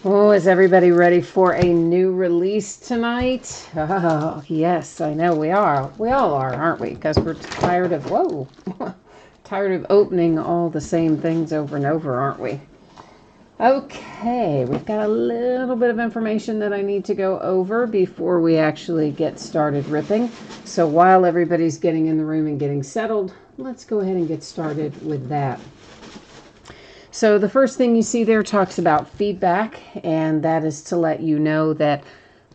Oh, is everybody ready for a new release tonight? Oh, yes, I know we are. We all are, aren't we? Because we're tired of, whoa, tired of opening all the same things over and over, aren't we? Okay, we've got a little bit of information that I need to go over before we actually get started ripping. So while everybody's getting in the room and getting settled, let's go ahead and get started with that. So the first thing you see there talks about feedback, and that is to let you know that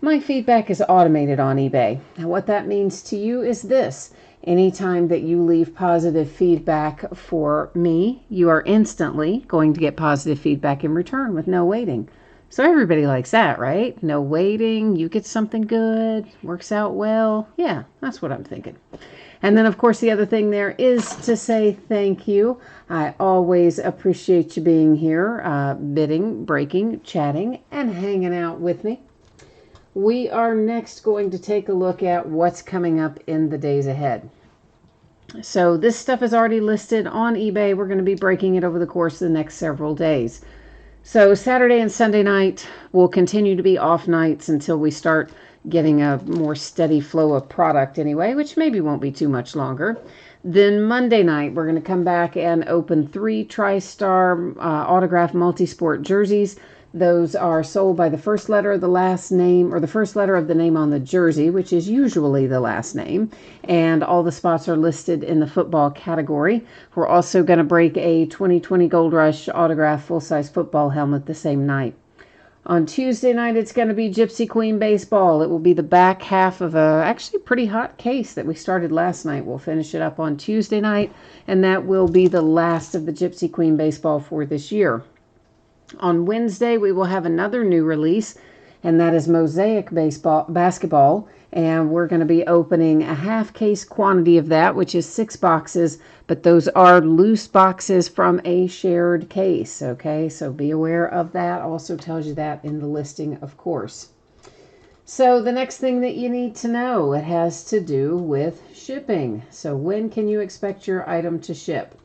my feedback is automated on eBay. Now what that means to you is this. Anytime that you leave positive feedback for me, you are instantly going to get positive feedback in return with no waiting. So everybody likes that, right? No waiting, you get something good, works out well. Yeah, that's what I'm thinking. And then, of course, the other thing there is to say thank you. I always appreciate you being here, bidding, breaking, chatting, and hanging out with me. We are next going to take a look at what's coming up in the days ahead. So this stuff is already listed on eBay. We're going to be breaking it over the course of the next several days. So Saturday and Sunday night will continue to be off nights until we start getting a more steady flow of product anyway, which maybe won't be too much longer. Then Monday night, we're going to come back and open 3 TriStar autograph multi-sport jerseys. Those are sold by the first letter of the last name, or the first letter of the name on the jersey, which is usually the last name. And all the spots are listed in the football category. We're also going to break a 2020 Gold Rush autograph full-size football helmet the same night. On Tuesday night, it's going to be Gypsy Queen Baseball. It will be the back half of a actually pretty hot case that we started last night. We'll finish it up on Tuesday night, and that will be the last of the Gypsy Queen Baseball for this year. On Wednesday, we will have another new release, and that is Mosaic Basketball. And we're going to be opening a half case quantity of that, which is 6 boxes, but those are loose boxes from a shared case. Okay, so be aware of that. Also tells you that in the listing, of course. So the next thing that you need to know, it has to do with shipping. So when can you expect your item to ship?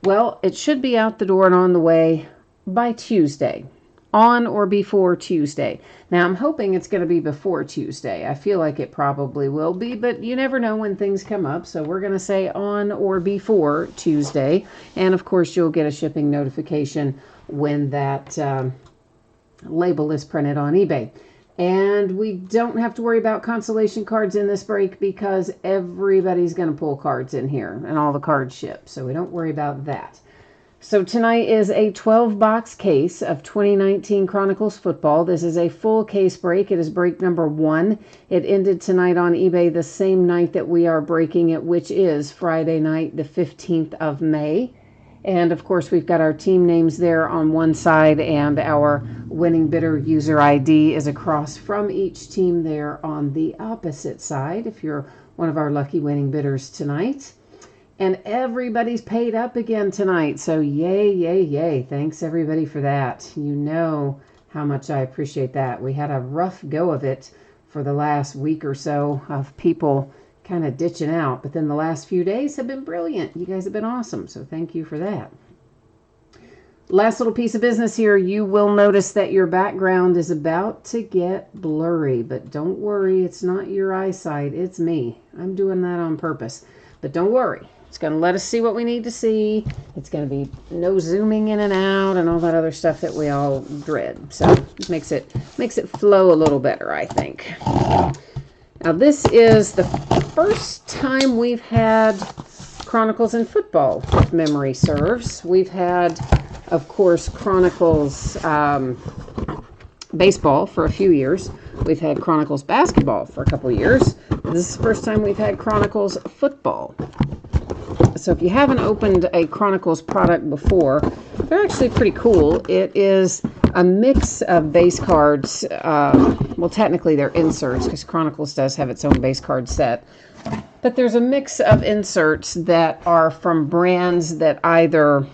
Well, it should be out the door and on the way by Tuesday. On or before Tuesday. Now, I'm hoping it's going to be before Tuesday. I feel like it probably will be, but you never know when things come up. So we're going to say on or before Tuesday. And of course, you'll get a shipping notification when that label is printed on eBay. And we don't have to worry about consolation cards in this break because everybody's going to pull cards in here and all the cards ship. So we don't worry about that. So tonight is a 12-box case of 2019 Chronicles football. This is a full case break. It is break number 1. It ended tonight on eBay the same night that we are breaking it, which is Friday night, the 15th of May. And of course, we've got our team names there on one side, and our winning bidder user ID is across from each team there on the opposite side, if you're one of our lucky winning bidders tonight. And everybody's paid up again tonight. So yay, yay, yay. Thanks everybody for that. You know how much I appreciate that. We had a rough go of it for the last week or so of people kind of ditching out. But then the last few days have been brilliant. You guys have been awesome. So thank you for that. Last little piece of business here. You will notice that your background is about to get blurry. But don't worry. It's not your eyesight. It's me. I'm doing that on purpose. But don't worry. It's going to let us see what we need to see. It's going to be no zooming in and out and all that other stuff that we all dread. So it makes it flow a little better, I think. Now this is the first time we've had Chronicles in football, if memory serves. We've had, of course, Chronicles baseball for a few years. We've had Chronicles basketball for a couple years. This is the first time we've had Chronicles football. So if you haven't opened a Chronicles product before, they're actually pretty cool. It is a mix of base cards. Well, technically they're inserts because Chronicles does have its own base card set. But there's a mix of inserts that are from brands that either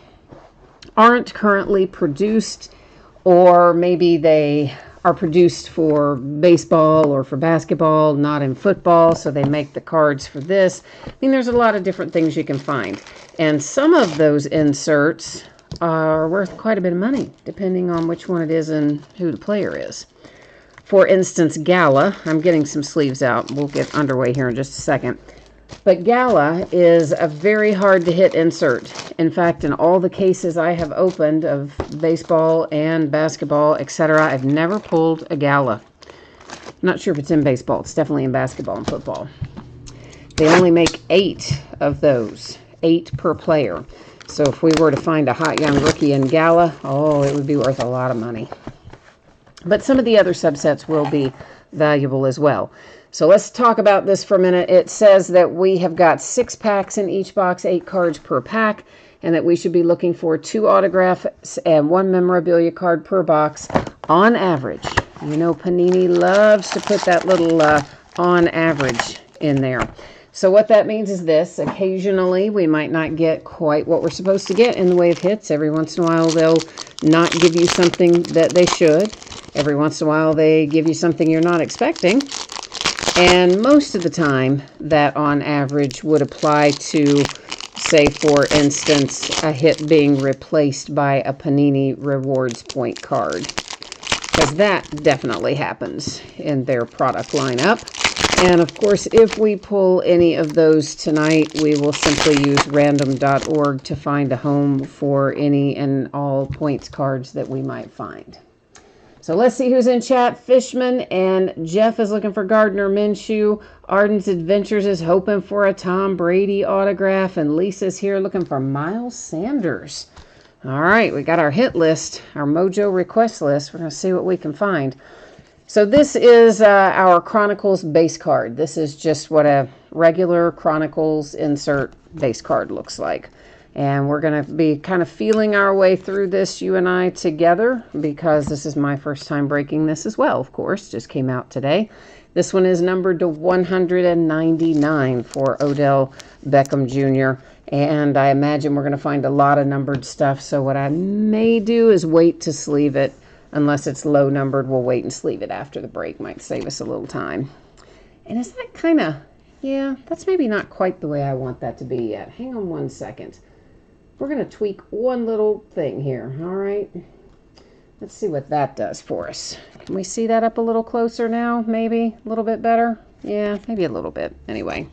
aren't currently produced, or maybe they are produced for baseball or for basketball, not in football, so they make the cards for this. I mean, there's a lot of different things you can find. And some of those inserts are worth quite a bit of money, depending on which one it is and who the player is. For instance, Gala, I'm getting some sleeves out. We'll get underway here in just a second. But Gala is a very hard to hit insert. In fact, in all the cases I have opened of baseball and basketball, etc., I've never pulled a Gala. I'm not sure if it's in baseball. It's definitely in basketball and football. They only make 8 of those, 8 per player. So if we were to find a hot young rookie in Gala, oh, it would be worth a lot of money. But some of the other subsets will be valuable as well. So let's talk about this for a minute. It says that we have got 6 packs in each box, 8 cards per pack, and that we should be looking for 2 autographs and 1 memorabilia card per box on average. You know, Panini loves to put that little on average in there. So what that means is this: occasionally we might not get quite what we're supposed to get in the way of hits. Every once in a while they'll not give you something that they should. Every once in a while they give you something you're not expecting. And most of the time that on average would apply to, say for instance, a hit being replaced by a Panini Rewards point card. Because that definitely happens in their product lineup. And of course, if we pull any of those tonight, we will simply use random.org to find a home for any and all points cards that we might find. So let's see who's in chat. Fishman and Jeff is looking for Gardner Minshew. Arden's Adventures is hoping for a Tom Brady autograph. And Lisa's here looking for Miles Sanders. All right, we got our hit list, our Mojo request list. We're going to see what we can find. So this is our Chronicles base card. This is just what a regular Chronicles insert base card looks like. And we're going to be kind of feeling our way through this, you and I, together, because this is my first time breaking this as well, of course. Just came out today. This one is numbered to 199 for Odell Beckham Jr., and I imagine we're going to find a lot of numbered stuff. So what I may do is wait to sleeve it. Unless it's low numbered, we'll wait and sleeve it after the break. Might save us a little time. And is that kind of, yeah, that's maybe not quite the way I want that to be yet. Hang on one second. We're going to tweak one little thing here, all right? Let's see what that does for us. Can we see that up a little closer now, maybe? A little bit better? Yeah, maybe a little bit. Anyway.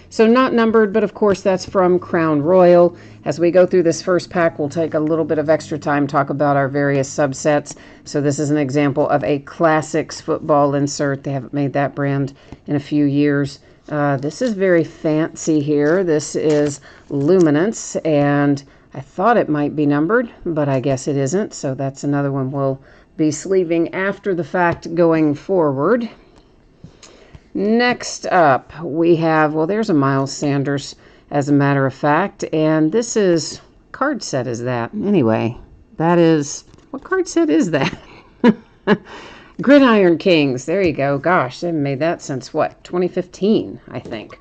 So not numbered, but of course that's from Crown Royal. As we go through this first pack, we'll take a little bit of extra time, talk about our various subsets. So this is an example of a Classics football insert. They haven't made that brand in a few years. This is very fancy here. This is Luminance, and I thought it might be numbered, but I guess it isn't. So that's another one we'll be sleeving after the fact going forward. Next up, we have, well, there's a Miles Sanders, as a matter of fact, and this is, card set is that? Anyway, that is, what card set is that? Gridiron Kings, there you go. Gosh, they haven't made that since, what, 2015, I think.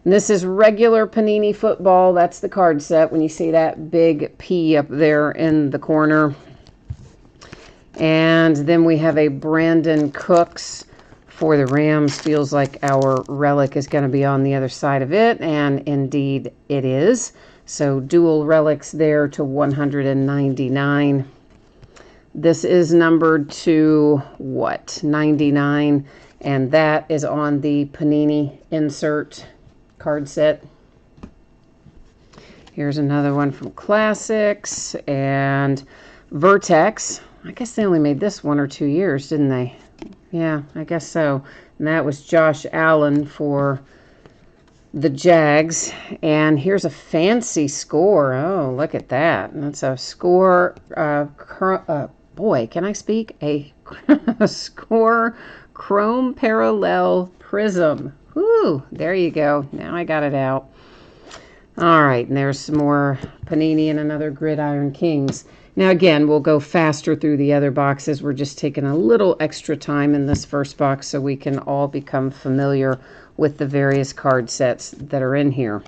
And this is regular Panini football. That's the card set when you see that big P up there in the corner. And then we have a Brandon Cooks for the Rams. Feels like our relic is going to be on the other side of it, and indeed it is. So dual relics there to 199. This is numbered to, what, 99, and that is on the Panini insert card set. Here's another one from Classics and Vertex. I guess they only made this 1 or 2 years, didn't they? Yeah, I guess so. And that was Josh Allen for the Jags. And here's a fancy score. Oh, look at that. That's a score, boy, can I speak? A score chrome parallel prism. Whoo, there you go. Now I got it out. All right, and there's some more Panini and another Gridiron Kings. Now, again, we'll go faster through the other boxes. We're just taking a little extra time in this first box so we can all become familiar with the various card sets that are in here.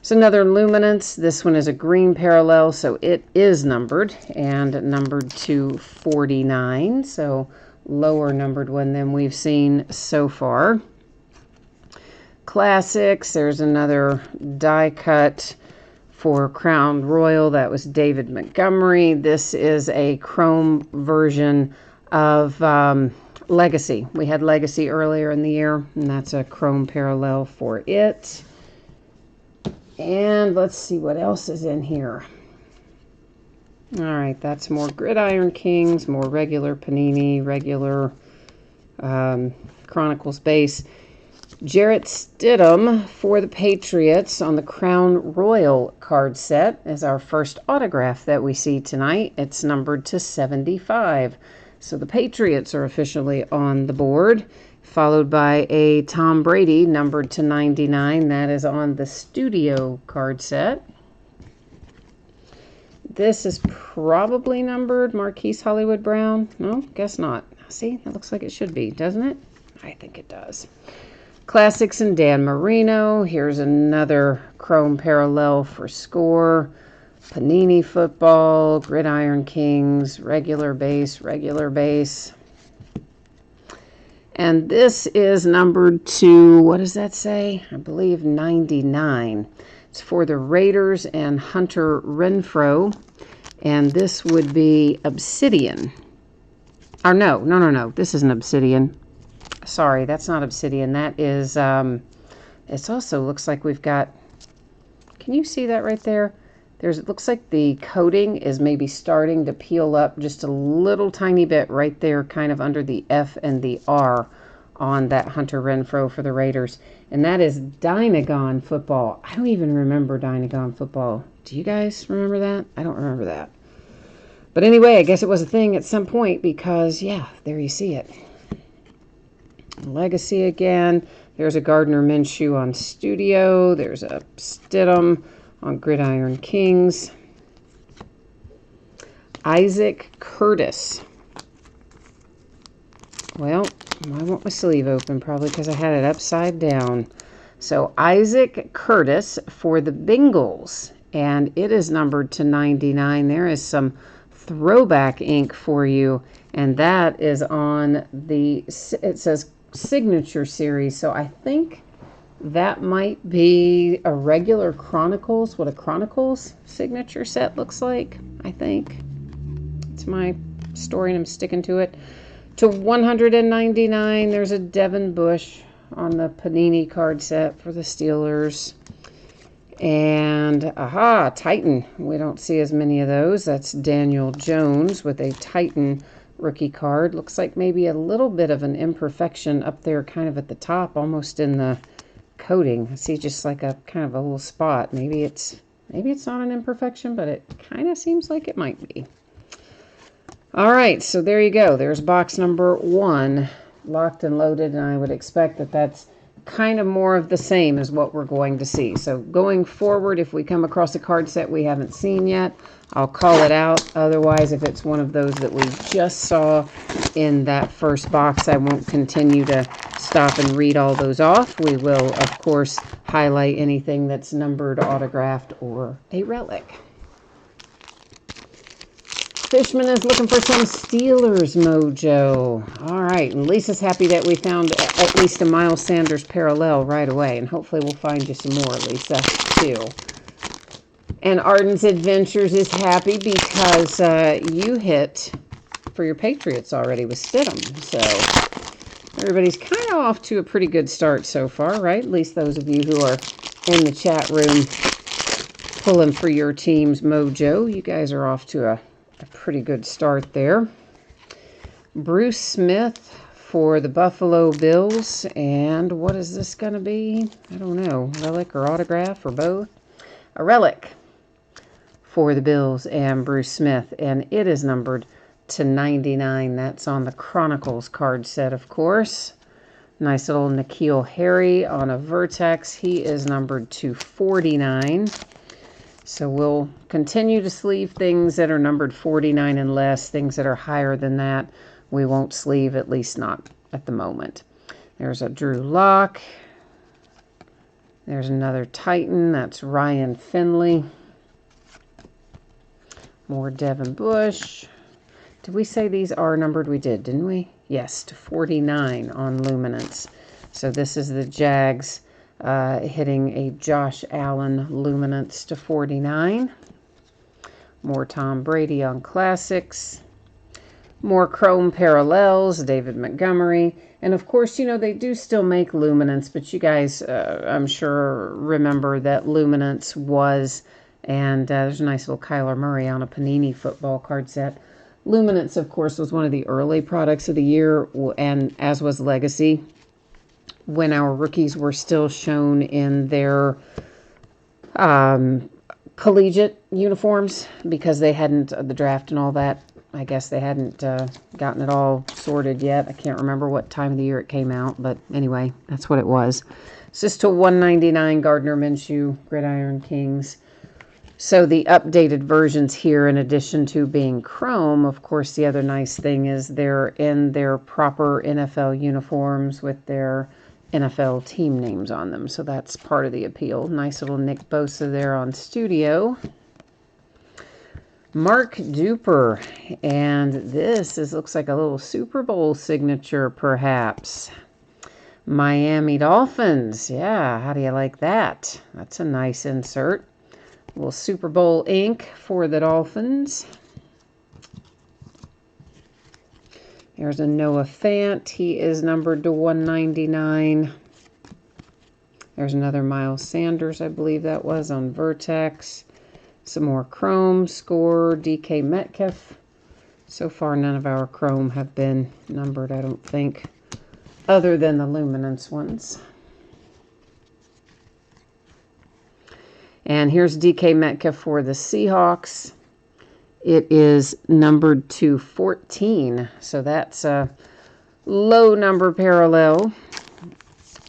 So another Luminance. This one is a green parallel, so it is numbered, and numbered to 49, so lower numbered one than we've seen so far. Classics. There's another die cut For Crown Royal, that was David Montgomery. This is a chrome version of Legacy. We had Legacy earlier in the year, and that's a chrome parallel for it. And let's see what else is in here. All right, that's more Gridiron Kings, more regular Panini, regular Chronicles base. Jarrett Stidham for the Patriots on the Crown Royal card set is our first autograph that we see tonight. It's numbered to 75. So the Patriots are officially on the board, followed by a Tom Brady numbered to 99. That is on the Studio card set. This is probably numbered Marquise Hollywood Brown. No, guess not. See, that looks like it should be, doesn't it? I think it does. Classics and Dan Marino. Here's another chrome parallel for Score. Panini Football, Gridiron Kings, regular base. And this is numbered to, what does that say? I believe 99. It's for the Raiders and Hunter Renfrow. And this would be Obsidian. Or no. This isn't Obsidian. Sorry, that's not Obsidian. That is, it also looks like we've got, can you see that right there? It looks like the coating is maybe starting to peel up just a little tiny bit right there, kind of under the F and the R on that Hunter Renfrow for the Raiders. And that is Dynagon Football. I don't even remember Dynagon Football. Do you guys remember that? I don't remember that. But anyway, I guess it was a thing at some point because, yeah, there you see it. Legacy again. There's a Gardner Minshew on Studio. There's a Stidham on Gridiron Kings. Isaac Curtis. Well, I want my sleeve open probably because I had it upside down. So Isaac Curtis for the Bengals. And it is numbered to 99. There is some throwback ink for you. And that is on the, it says Signature Series. So I think that might be a regular Chronicles, what a Chronicles signature set looks like, I think. It's my story and I'm sticking to it. To 199, there's a Devin Bush on the Panini card set for the Steelers. And, Titan. We don't see as many of those. That's Daniel Jones with a Titan rookie card. Looks like maybe a little bit of an imperfection up there kind of at the top, almost in the coating. I see just like a kind of a little spot. Maybe it's not an imperfection, but it kind of seems like it might be. All right, so there you go. There's box number 1 locked and loaded, and I would expect that that's kind of more of the same as what we're going to see. So going forward, if we come across a card set we haven't seen yet, I'll call it out. Otherwise, if it's one of those that we just saw in that first box, I won't continue to stop and read all those off. We will, of course, highlight anything that's numbered, autographed, or a relic. Fishman is looking for some Steelers mojo. All right, and Lisa's happy that we found at least a Miles Sanders parallel right away, and hopefully we'll find you some more, Lisa, too. And Arden's Adventures is happy because you hit for your Patriots already with Stidham. So everybody's kind of off to a pretty good start so far, right? At least those of you who are in the chat room pulling for your team's mojo. You guys are off to a pretty good start there. Bruce Smith for the Buffalo Bills. And what is this going to be? I don't know. Relic or autograph or both? A relic for the Bills and Bruce Smith. And it is numbered to 99. That's on the Chronicles card set, of course. Nice little N'Keal Harry on a Vertex. He is numbered to 49. So we'll continue to sleeve things that are numbered 49 and less. Things that are higher than that, we won't sleeve, at least not at the moment. There's a Drew Lock. There's another Titan. That's Ryan Finley. More Devin Bush. Did we say these are numbered? We did, didn't we? Yes, to 49 on Luminance. So this is the Jags hitting a Josh Allen Luminance to 49. More Tom Brady on Classics. More Chrome Parallels, David Montgomery. And of course, you know, they do still make Luminance, but you guys, I'm sure, remember that Luminance was, and there's a nice little Kyler Murray on a Panini football card set. Luminance, of course, was one of the early products of the year, and as was Legacy, when our rookies were still shown in their collegiate uniforms, because they hadn't, the draft and all that, I guess they hadn't gotten it all sorted yet. I can't remember what time of the year it came out, but anyway, that's what it was. It's just to 199 Gardner Minshew Gridiron Kings. So the updated versions here, in addition to being chrome, of course, the other nice thing is they're in their proper NFL uniforms with their NFL team names on them. So that's part of the appeal. Nice little Nick Bosa there on Studio. Mark Duper, and this looks like a little Super Bowl signature, perhaps. Miami Dolphins, yeah, how do you like that? That's a nice insert. A little Super Bowl ink for the Dolphins. There's a Noah Fant, he is numbered to 199. There's another Miles Sanders, I believe that was, on Vertex. Some more Chrome, Score, DK Metcalf. So far, none of our Chrome have been numbered, I don't think, other than the Luminance ones. And here's DK Metcalf for the Seahawks. It is numbered to 14, so that's a low number parallel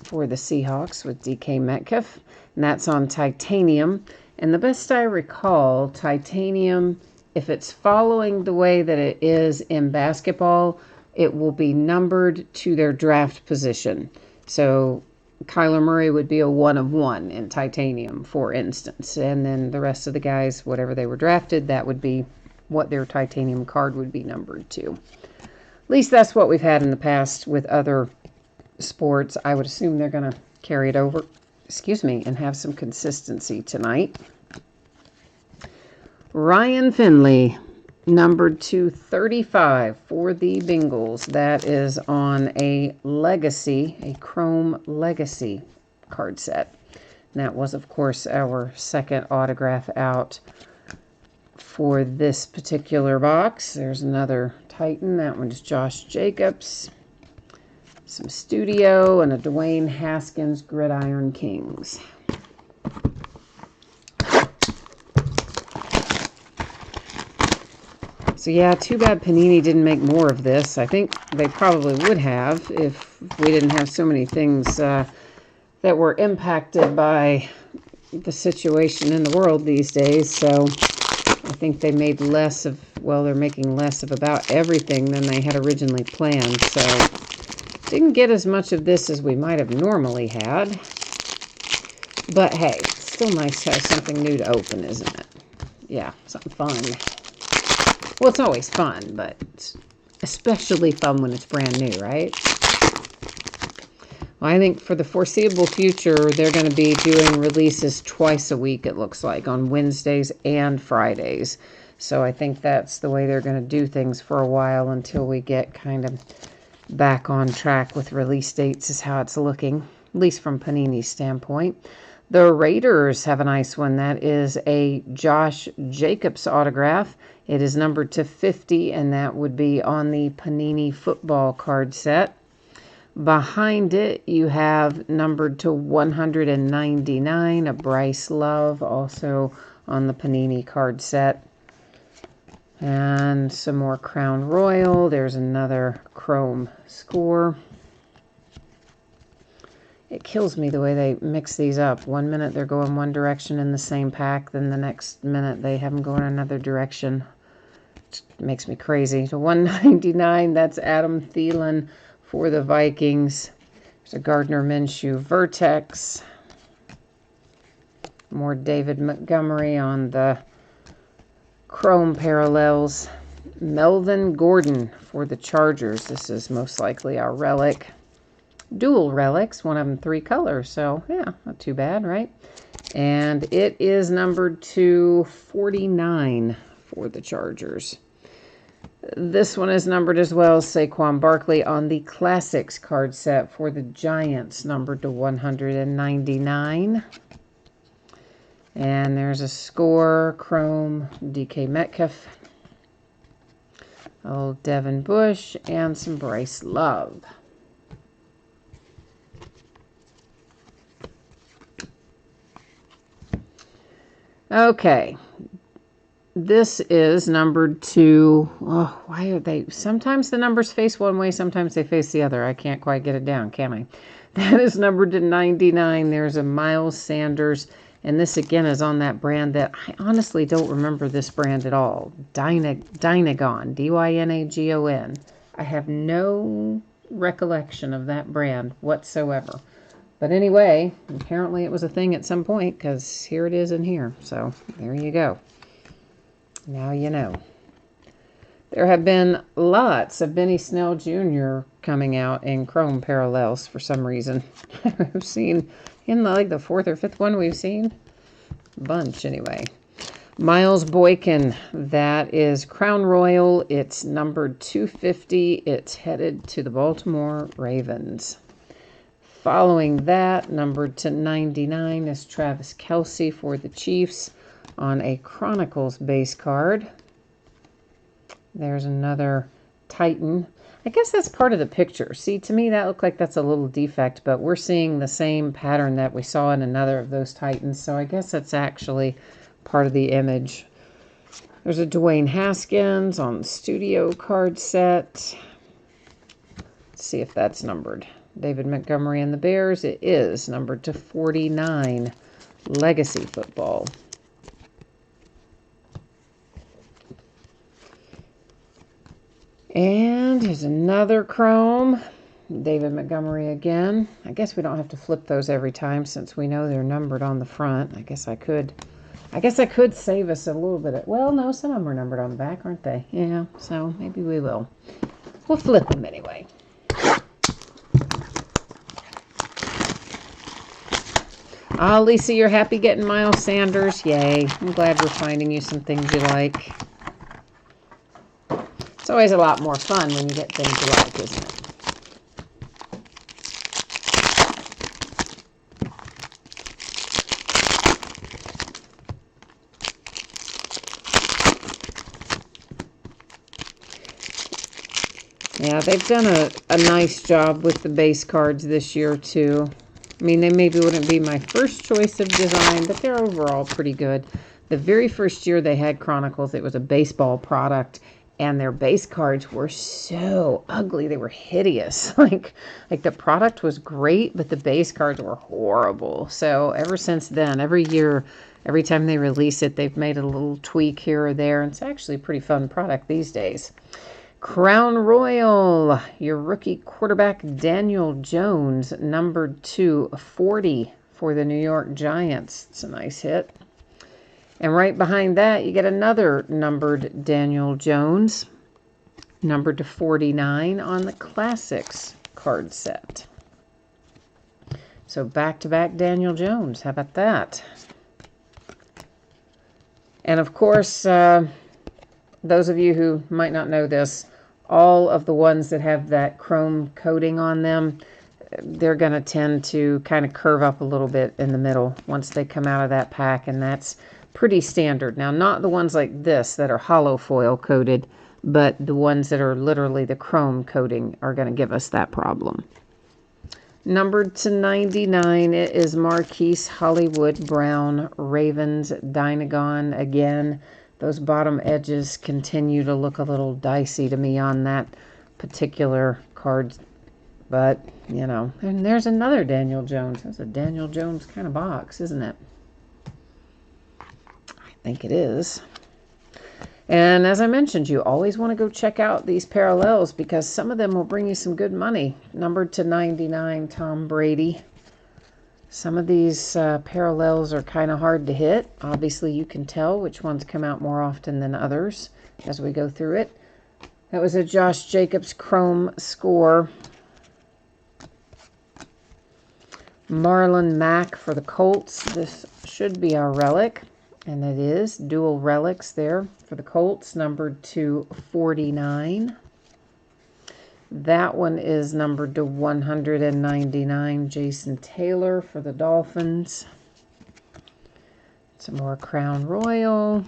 for the Seahawks with DK Metcalf, and that's on titanium. And the best I recall, titanium, if it's following the way that it is in basketball, it will be numbered to their draft position. So Kyler Murray would be a 1 of 1 in titanium, for instance. And then the rest of the guys, whatever they were drafted, that would be what their titanium card would be numbered to. At least that's what we've had in the past with other sports. I would assume they're going to carry it over, and have some consistency tonight. Ryan Finley, numbered to 35 for the Bengals. That is on a Legacy, a Chrome Legacy card set. And that was, of course, our second autograph out for this particular box. There's another Titan. That one's Josh Jacobs. Some Studio and a Dwayne Haskins Gridiron Kings. So yeah, too bad Panini didn't make more of this. I think they probably would have if we didn't have so many things that were impacted by the situation in the world these days. So I think they made less of, well, they're making less of about everything than they had originally planned. So didn't get as much of this as we might have normally had. But hey, it's still nice to have something new to open, isn't it? Yeah, something fun. Well, it's always fun, but it's especially fun when it's brand new, right? Well, I think for the foreseeable future, they're going to be doing releases twice a week, it looks like, on Wednesdays and Fridays. So I think that's the way they're going to do things for a while until we get kind of back on track with release dates is how it's looking, at least from Panini's standpoint. The Raiders have a nice one. That is a Josh Jacobs autograph. It is numbered to 50, and that would be on the Panini football card set. Behind it, you have numbered to 199, a Bryce Love, also on the Panini card set. And some more Crown Royal. There's another Chrome Score. It kills me the way they mix these up. 1 minute they're going one direction in the same pack, then the next minute they have them going another direction. It makes me crazy. To 199, that's Adam Thielen for the Vikings. There's a Gardner Minshew Vertex. More David Montgomery on the Chrome Parallels. Melvin Gordon for the Chargers. This is most likely our relic. dual relics, one of them 3 colors. So yeah, not too bad, right? And it is numbered to 49 for the Chargers. This one is numbered as well, Saquon Barkley on the Classics card set for the Giants, numbered to 199. And there's a score, Chrome, DK Metcalf, old Devin Bush, and some Bryce Love. Okay. This is numbered to, oh, why are they, sometimes the numbers face one way, sometimes they face the other. I can't quite get it down, can I? That is numbered to 99. There's a Miles Sanders, and this again is on that brand that I honestly don't remember this brand at all. Dynagon, D-Y-N-A-G-O-N. I have no recollection of that brand whatsoever. But anyway, apparently it was a thing at some point, because here it is in here. So there you go. Now you know. There have been lots of Benny Snell Jr. coming out in Chrome parallels for some reason. I've seen in like the 4th or 5th one we've seen. A bunch anyway. Miles Boykin, that is Crown Royal. It's numbered 250. It's headed to the Baltimore Ravens. Following that, numbered to 99, is Travis Kelce for the Chiefs on a Chronicles base card. There's another Titan. I guess that's part of the picture. See, to me, that looked like that's a little defect, but we're seeing the same pattern that we saw in another of those Titans, so I guess that's actually part of the image. There's a Dwayne Haskins on the studio card set. Let's see if that's numbered. David Montgomery and the Bears. It is numbered to 49. Legacy football. And here's another Chrome. David Montgomery again. I guess we don't have to flip those every time since we know they're numbered on the front. I guess I could save us a little bit of, well, no, some of them are numbered on the back, aren't they? Yeah, so maybe we will. We'll flip them anyway. Oh, Lisa, you're happy getting Miles Sanders. Yay. I'm glad we're finding you some things you like. It's always a lot more fun when you get things you like, isn't it? Yeah, they've done a nice job with the base cards this year, too. I mean, they maybe wouldn't be my first choice of design, but they're overall pretty good. The very first year they had Chronicles, it was a baseball product, and their base cards were so ugly. They were hideous. Like the product was great, but the base cards were horrible. So ever since then, every year, every time they release it, they've made a little tweak here or there, and it's actually a pretty fun product these days. Crown Royal, your rookie quarterback Daniel Jones, numbered to 40 for the New York Giants. It's a nice hit. And right behind that, you get another numbered Daniel Jones, numbered to 49 on the Classics card set. So back-to-back Daniel Jones. How about that? And of course, those of you who might not know this, all of the ones that have that chrome coating on them, they're going to tend to kind of curve up a little bit in the middle once they come out of that pack, and that's pretty standard. Now, not the ones like this that are hollow foil coated, but the ones that are literally the chrome coating are going to give us that problem. Numbered to 99, it is Marquise Hollywood Brown, Ravens, Dynagon again. Those bottom edges continue to look a little dicey to me on that particular card. But, you know, and there's another Daniel Jones. That's a Daniel Jones kind of box, isn't it? I think it is. And as I mentioned, you always want to go check out these parallels because some of them will bring you some good money. Numbered to 99, Tom Brady. Some of these parallels are kind of hard to hit. Obviously, you can tell which ones come out more often than others as we go through it. That was a Josh Jacobs Chrome score. Marlon Mack for the Colts. This should be our relic, and it is. Dual relics there for the Colts, numbered to 49. That one is numbered to 199. Jason Taylor for the Dolphins. Some more Crown Royal.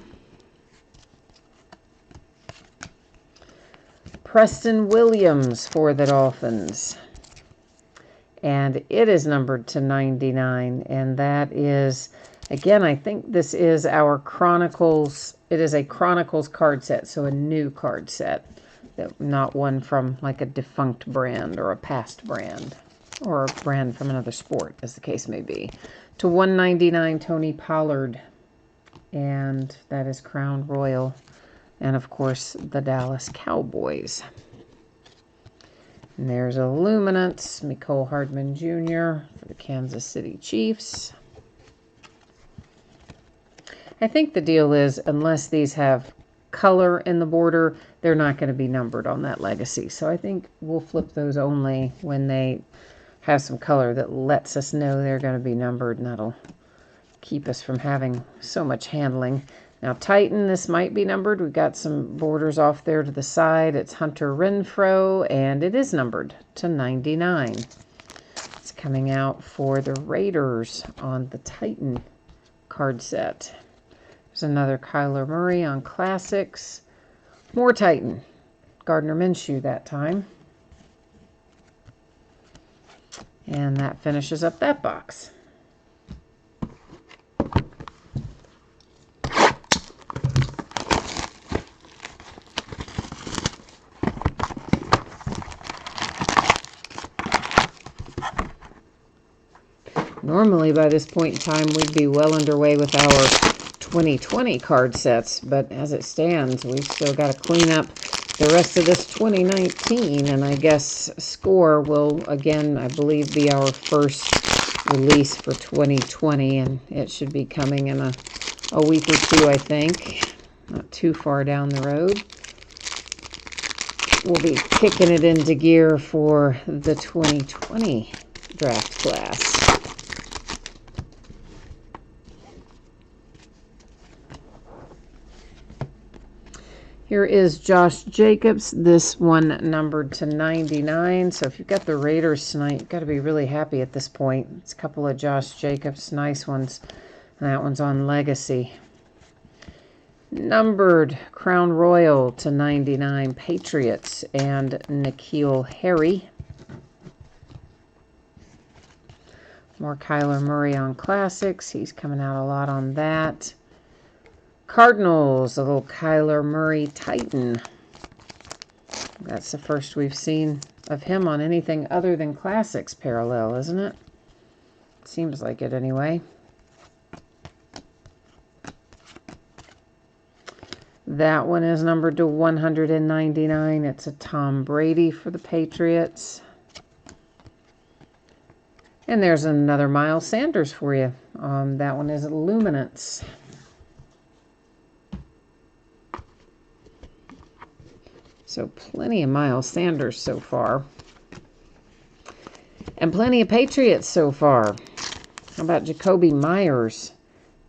Preston Williams for the Dolphins. And it is numbered to 99. And that is, again, I think this is our Chronicles. It is a Chronicles card set, so a new card set. Not one from like a defunct brand or a past brand. Or a brand from another sport, as the case may be. To 199, Tony Pollard. And that is Crown Royal. And, of course, the Dallas Cowboys. And there's a Luminance, Mecole Hardman Jr. for the Kansas City Chiefs. I think the deal is, unless these have color in the border, they're not going to be numbered on that Legacy. So I think we'll flip those only when they have some color that lets us know they're going to be numbered, and that'll keep us from having so much handling. Now, Titan, this might be numbered. We've got some borders off there to the side. It's Hunter Renfrow, and it is numbered to 99. It's coming out for the Raiders on the Titan card set. There's another Kyler Murray on Classics. More Titan. Gardner Minshew that time. And that finishes up that box. Normally, by this point in time, we'd be well underway with our 2020 card sets, but as it stands, we've still got to clean up the rest of this 2019, and I guess Score will, again, I believe, be our first release for 2020, and it should be coming in a week or two, I think, not too far down the road. We'll be kicking it into gear for the 2020 draft class. Here is Josh Jacobs, this one numbered to 99. So if you've got the Raiders tonight, you've got to be really happy at this point. It's a couple of Josh Jacobs, nice ones. And that one's on Legacy. Numbered Crown Royal to 99, Patriots and N'Keal Harry. More Kyler Murray on Classics. He's coming out a lot on that. Cardinals, a little Kyler Murray Titan. That's the first we've seen of him on anything other than Classics parallel, isn't it? Seems like it anyway. That one is numbered to 199. It's a Tom Brady for the Patriots. And there's another Miles Sanders for you. That one is Luminance. So plenty of Miles Sanders so far. And plenty of Patriots so far. How about Jacoby Myers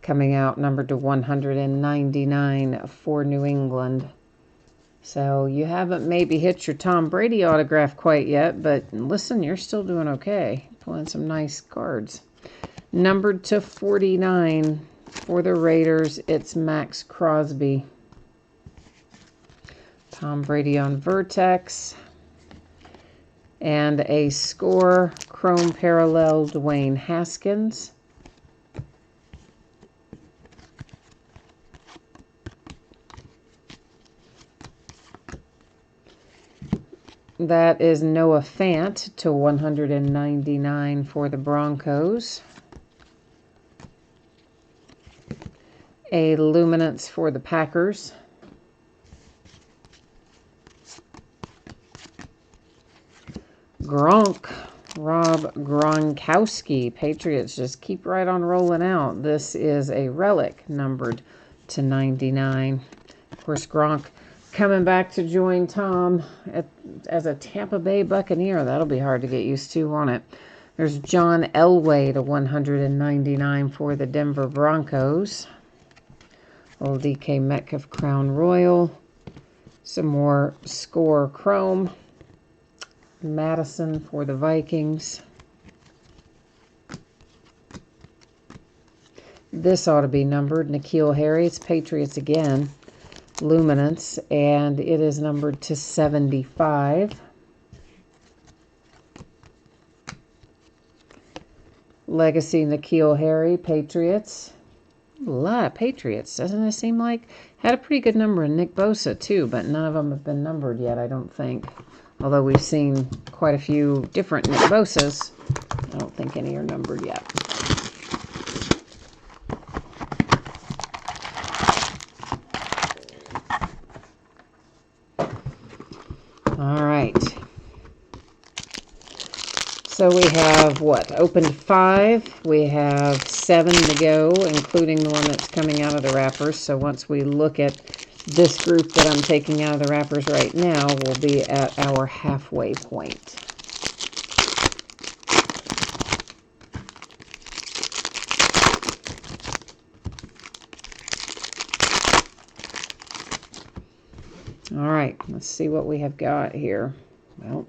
coming out numbered to 199 for New England. So you haven't maybe hit your Tom Brady autograph quite yet, but listen, you're still doing okay. Pulling some nice cards. Numbered to 49 for the Raiders, it's Max Crosby. Tom Brady on Vertex. And a Score Chrome Parallel Dwayne Haskins. That is Noah Fant to 199 for the Broncos. A Luminance for the Packers. Gronk, Rob Gronkowski. Patriots just keep right on rolling out. This is a relic numbered to 99. Of course, Gronk coming back to join Tom as a Tampa Bay Buccaneer. That'll be hard to get used to, won't it? There's John Elway to 199 for the Denver Broncos. Old DK Metcalf Crown Royal. Some more Score Chrome. Madison for the Vikings. This ought to be numbered. N'Keal Harry, it's Patriots again. Luminance, and it is numbered to 75. Legacy N'Keal Harry, Patriots. A lot of Patriots, doesn't it seem like? Had a pretty good number in Nick Bosa, too, but none of them have been numbered yet, I don't think. Although we've seen quite a few different Nick Bosas, I don't think any are numbered yet. All right. So we have, what, opened 5. We have 7 to go, including the one that's coming out of the wrappers. So once we look at this group that I'm taking out of the wrappers right now, we'll be at our halfway point. All right, let's see what we have got here. Well,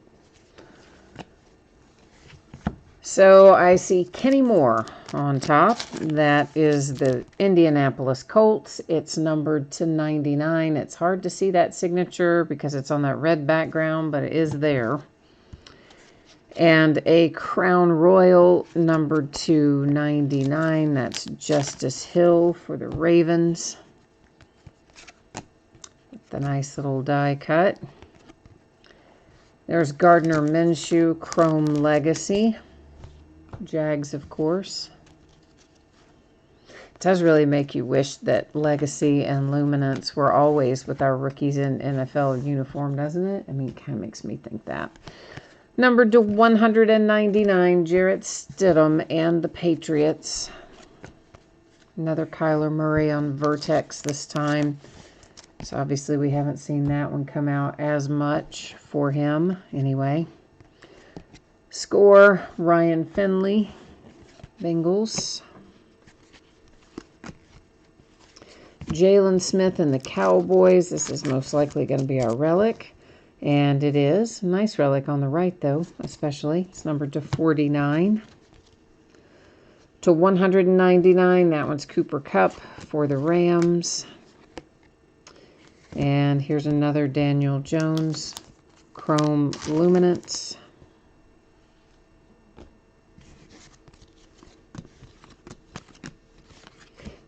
so I see Kenny Moore on top. That is the Indianapolis Colts. It's numbered to 99. It's hard to see that signature because it's on that red background, but it is there. And a Crown Royal numbered to 99. That's Justice Hill for the Ravens. The nice little die cut. There's Gardner Minshew Chrome Legacy. Jags, of course. It does really make you wish that Legacy and Luminance were always with our rookies in NFL uniform, doesn't it? I mean, it kind of makes me think that. Numbered to 199, Jarrett Stidham and the Patriots. Another Kyler Murray on Vertex this time. So obviously we haven't seen that one come out as much for him anyway. Score, Ryan Finley, Bengals. Jalen Smith and the Cowboys. This is most likely going to be our relic. And it is. Nice relic on the right, though, especially. It's numbered to 49. To 199, that one's Cooper Kupp for the Rams. And here's another Daniel Jones Chrome Luminance.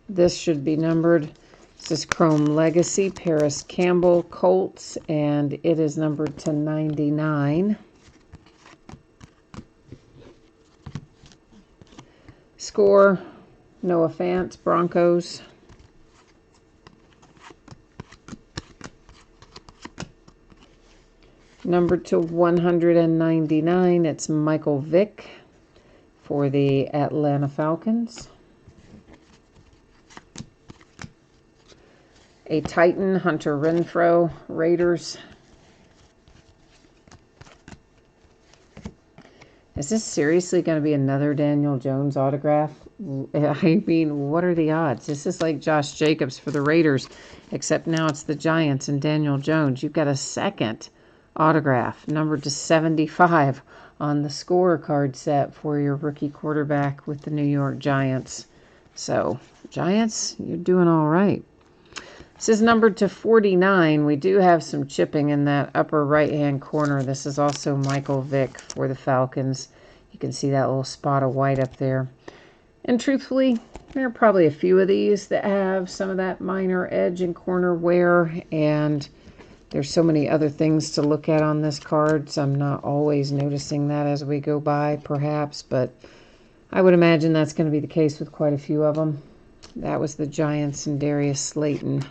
This should be numbered. This is Chrome Legacy, Paris Campbell Colts, and it is numbered to 99. Score, Noah Fant, Broncos. Numbered to 199, it's Michael Vick for the Atlanta Falcons. A Titan, Hunter Renfrow, Raiders. Is this seriously going to be another Daniel Jones autograph? I mean, what are the odds? This is like Josh Jacobs for the Raiders, except now it's the Giants and Daniel Jones. You've got a second autograph, numbered to 75 on the score card set for your rookie quarterback with the New York Giants. So, Giants, you're doing all right. This is numbered to 49. We do have some chipping in that upper right-hand corner. This is also Michael Vick for the Falcons. You can see that little spot of white up there. And truthfully, there are probably a few of these that have some of that minor edge and corner wear, and there's so many other things to look at on this card, so I'm not always noticing that as we go by, perhaps, but I would imagine that's going to be the case with quite a few of them. That was the Giants and Darius Slayton.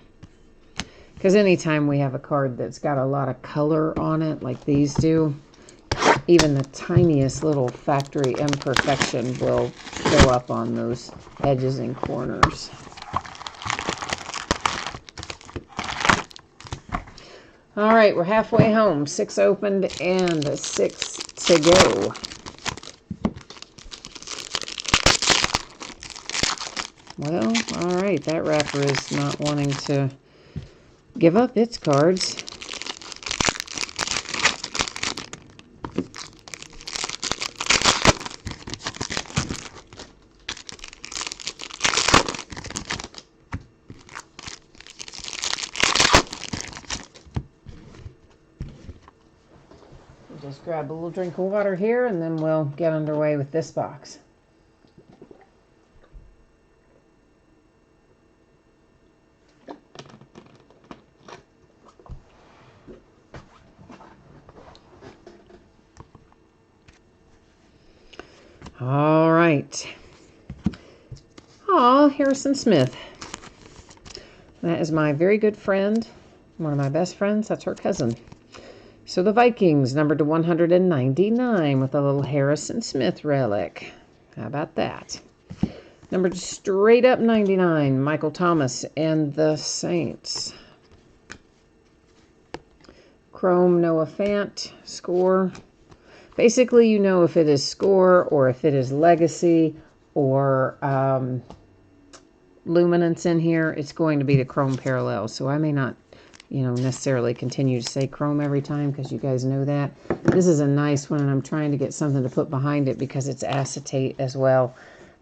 Because anytime we have a card that's got a lot of color on it, like these do, even the tiniest little factory imperfection will show up on those edges and corners. All right, we're halfway home. 6 opened and 6 to go. Well, all right. That wrapper is not wanting to give up its cards. Just grab a little drink of water here, and then we'll get underway with this box. All right. Oh, Harrison Smith. That is my very good friend, one of my best friends. That's her cousin. So the Vikings, numbered to 199 with a little Harrison Smith relic. How about that? Numbered straight up 99, Michael Thomas and the Saints. Chrome, Noah Fant, score. Basically, you know if it is score or if it is legacy or luminance in here, it's going to be the chrome parallel. So I may not, necessarily continue to say chrome every time because you guys know that. This is a nice one, and I'm trying to get something to put behind it because it's acetate as well.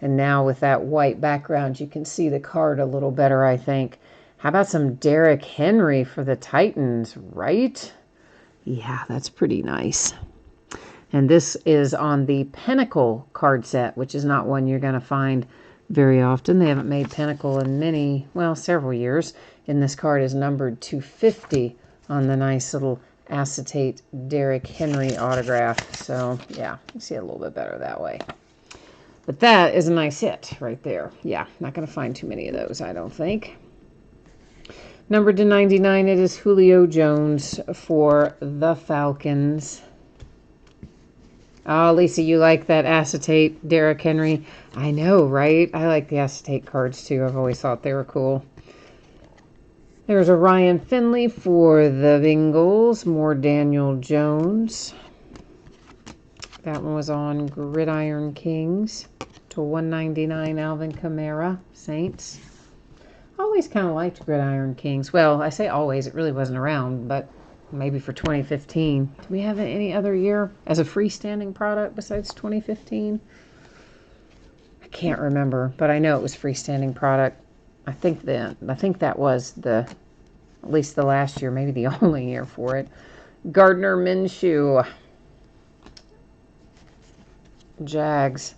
And now with that white background, you can see the card a little better, I think. How about some Derrick Henry for the Titans, right? Yeah, that's pretty nice. And this is on the Pinnacle card set, which is not one you're going to find very often. They haven't made Pinnacle in several years. And this card is numbered 250 on the nice little acetate Derrick Henry autograph. So, yeah, you see it a little bit better that way. But that is a nice hit right there. Yeah, not going to find too many of those, I don't think. Numbered to 99, it is Julio Jones for the Falcons. Oh, Lisa, you like that acetate Derrick Henry? I know, right? I like the acetate cards, too. I've always thought they were cool. There's a Ryan Finley for the Bengals. More Daniel Jones. That one was on Gridiron Kings. To 199, Alvin Kamara, Saints. Always kind of liked Gridiron Kings. Well, I say always. It really wasn't around, but maybe for 2015. Do we have it any other year as a freestanding product besides 2015? I can't remember, but I know it was freestanding product. I think that was at least the last year, maybe the only year for it. Gardner Minshew. Jags.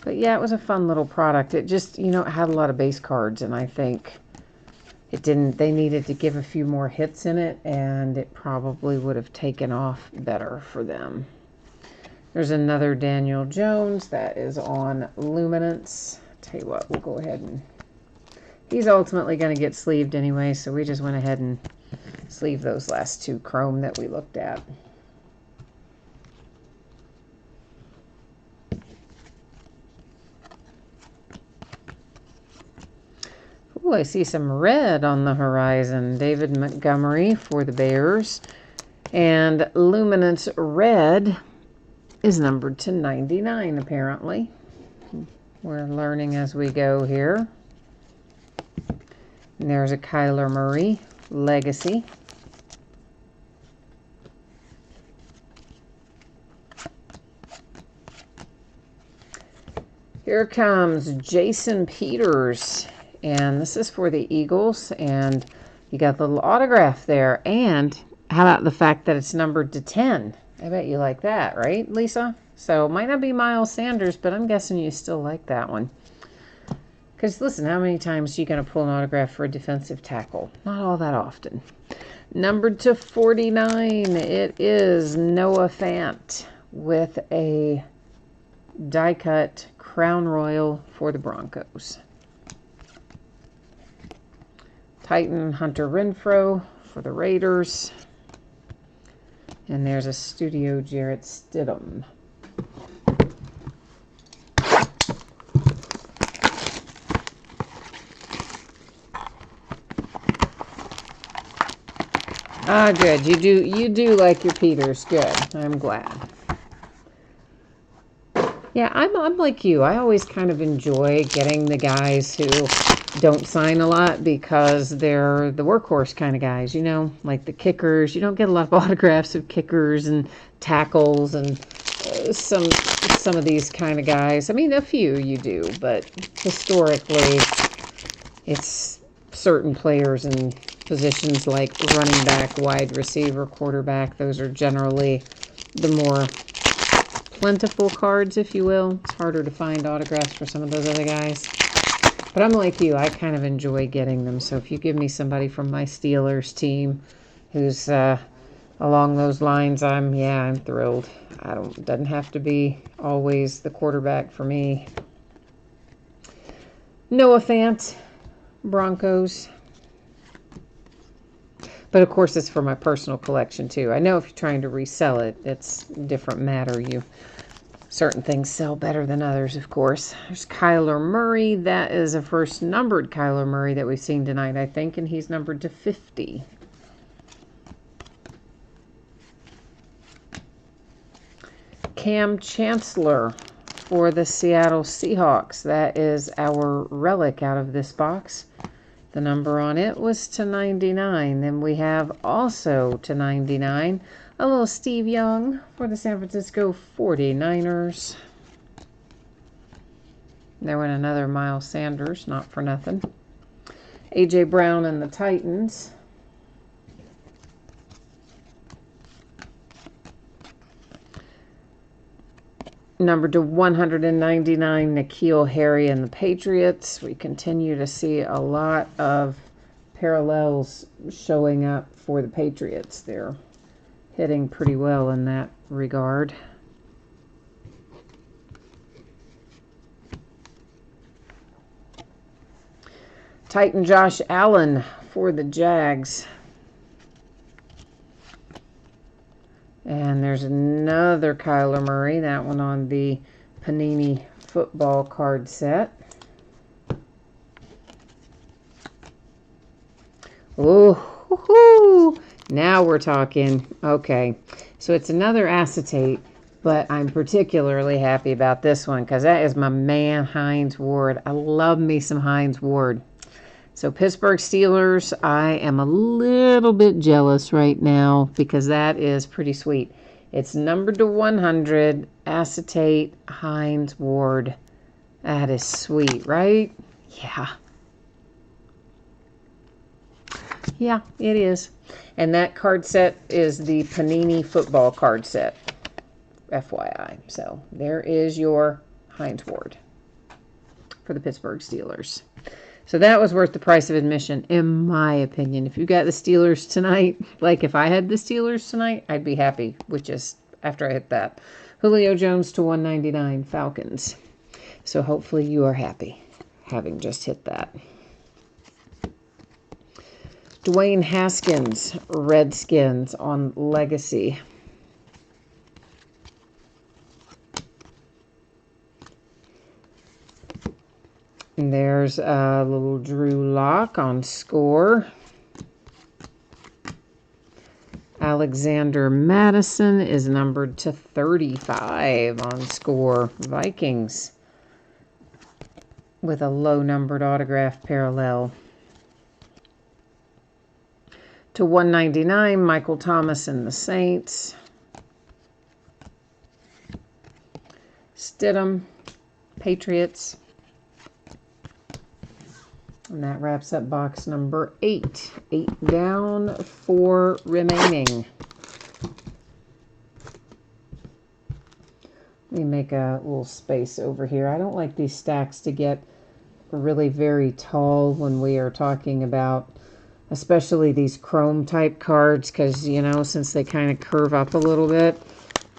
But yeah, it was a fun little product. It just, it had a lot of base cards, and I think they needed to give a few more hits in it, and it probably would have taken off better for them. There's another Daniel Jones that is on Luminance. Tell you what, we'll go ahead and... He's ultimately going to get sleeved anyway, so we just went ahead and sleeved those last two chrome that we looked at. Ooh, I see some red on the horizon. David Montgomery for the Bears. And Luminance Red is numbered to 99, apparently. We're learning as we go here. And there's a Kyler Murray Legacy. Here comes Jason Peters. And this is for the Eagles, and you got the little autograph there. And how about the fact that it's numbered to 10? I bet you like that, right, Lisa? So it might not be Miles Sanders, but I'm guessing you still like that one. Because listen, how many times are you going to pull an autograph for a defensive tackle? Not all that often. Numbered to 49, it is Noah Fant with a die-cut Crown Royal for the Broncos. Titan Hunter Renfrow for the Raiders. And there's a Studio Jarrett Stidham. Ah, good. You do like your Peters. Good. I'm glad. Yeah, I'm like you. I always kind of enjoy getting the guys who don't sign a lot because they're the workhorse kind of guys, you know, like the kickers. You don't get a lot of autographs of kickers and tackles and some of these kind of guys. I mean, a few you do, but historically, it's certain players and positions like running back, wide receiver, quarterback. Those are generally the more plentiful cards, if you will. It's harder to find autographs for some of those other guys. But I'm like you. I kind of enjoy getting them. So if you give me somebody from my Steelers team who's along those lines, I'm thrilled. Doesn't have to be always the quarterback for me. Noah Fant, Broncos. But of course, it's for my personal collection too. I know if you're trying to resell it, it's a different matter. Certain things sell better than others, of course. There's Kyler Murray. That is a first numbered Kyler Murray that we've seen tonight, I think, and he's numbered to 50. Cam Chancellor for the Seattle Seahawks. That is our relic out of this box. The number on it was to 99. Then we have also to 99, a little Steve Young for the San Francisco 49ers. There went another Miles Sanders, not for nothing. A.J. Brown and the Titans. Number to 199, N'Keal Harry and the Patriots. We continue to see a lot of parallels showing up for the Patriots. They're hitting pretty well in that regard. Titan Josh Allen for the Jags. And there's another Kyler Murray, that one on the Panini football card set. Oh, now we're talking. Okay, so it's another acetate, but I'm particularly happy about this one because that is my man, Hines Ward. I love me some Hines Ward. So Pittsburgh Steelers, I am a little bit jealous right now because that is pretty sweet. It's numbered to 100, acetate, Hines Ward. That is sweet, right? Yeah. Yeah, it is. And that card set is the Panini football card set, FYI. So there is your Hines Ward for the Pittsburgh Steelers. So that was worth the price of admission, in my opinion. If you got the Steelers tonight, like if I had the Steelers tonight, I'd be happy with just after I hit that. Julio Jones to 199, Falcons. So hopefully you are happy having just hit that. Dwayne Haskins, Redskins on Legacy. And there's a little Drew Lock on Score. Alexander Madison is numbered to 35 on Score. Vikings with a low-numbered autograph parallel. To 199, Michael Thomas and the Saints. Stidham, Patriots. And that wraps up box number 8. 8 down, 4 remaining. Let me make a little space over here. I don't like these stacks to get really very tall when we are talking about, especially these chrome type cards, because, you know, since they kind of curve up a little bit,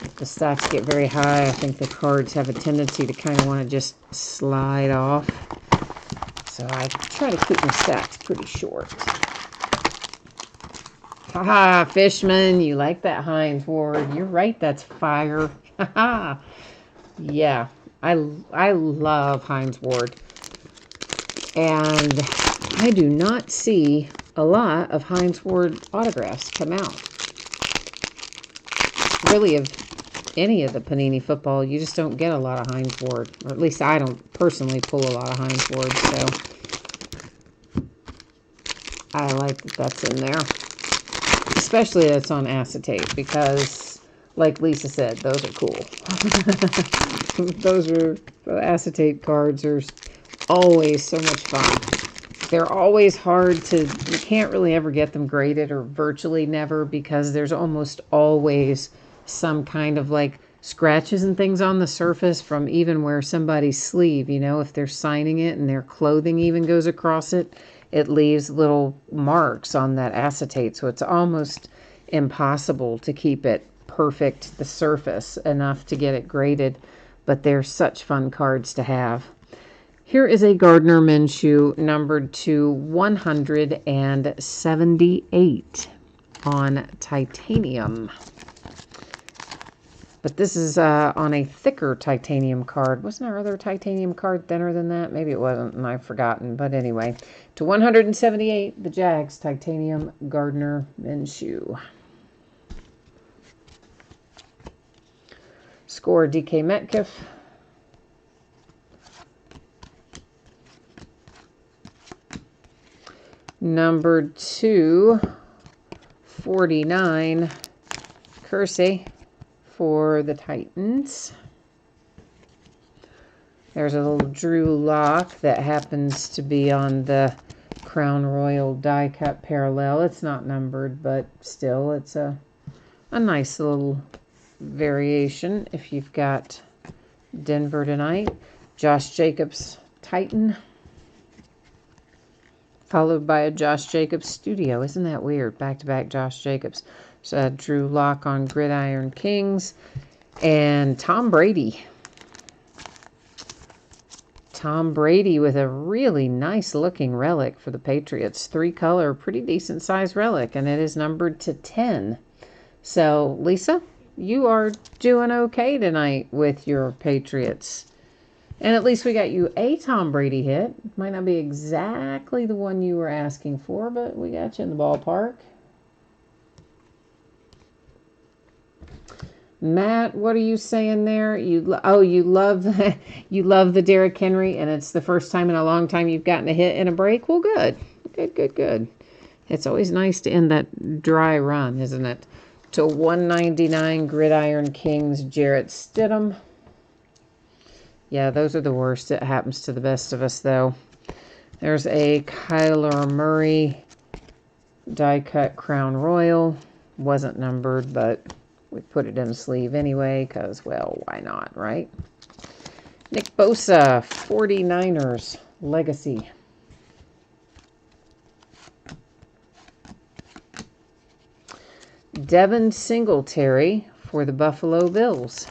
if the stacks get very high, I think the cards have a tendency to kind of want to just slide off. So I try to keep my stacks pretty short. Haha, Fishman, you like that Hines Ward. You're right, that's fire. Haha. Yeah, I love Hines Ward. And I do not see a lot of Hines Ward autographs come out. Really have any of the Panini football, you just don't get a lot of Heinz Ward. Or at least I don't personally pull a lot of Heinz Ward, so I like that that's in there. Especially that it's on acetate, because, like Lisa said, those are cool. Those are, the acetate cards are always so much fun. They're always hard to, you can't really ever get them graded, or virtually never, because there's almost always some kind of like scratches and things on the surface from even where somebody's sleeve, you know, if they're signing it and their clothing even goes across it, it leaves little marks on that acetate. So it's almost impossible to keep it perfect, the surface, enough to get it graded. But they're such fun cards to have. Here is a Gardner Minshew numbered to 178 on titanium. But this is on a thicker titanium card. Wasn't our other titanium card thinner than that? Maybe it wasn't, and I've forgotten. But anyway, to 178, the Jags titanium Gardner Minshew. Score DK Metcalf. Number 249, Kersey for the Titans. There's a little Drew Lock that happens to be on the Crown Royal die cut parallel. It's not numbered, but still it's a nice little variation if you've got Denver tonight. Josh Jacobs Titan, followed by a Josh Jacobs Studio. Isn't that weird? Back-to-back Josh Jacobs. So Drew Lock on Gridiron Kings. And Tom Brady. Tom Brady with a really nice-looking relic for the Patriots. 3-color, pretty decent-sized relic, and it is numbered to 10. So, Lisa, you are doing okay tonight with your Patriots. And at least we got you a Tom Brady hit. Might not be exactly the one you were asking for, but we got you in the ballpark. Matt, what are you saying there? You love you love the Derrick Henry, and it's the first time in a long time you've gotten a hit in a break. Well, good. It's always nice to end that dry run, isn't it? To 199 Gridiron Kings, Jarrett Stidham. Yeah, those are the worst. It happens to the best of us, though. There's a Kyler Murray die-cut Crown Royal. Wasn't numbered, but we put it in a sleeve anyway, because, well, why not, right? Nick Bosa, 49ers Legacy. Devin Singletary for the Buffalo Bills.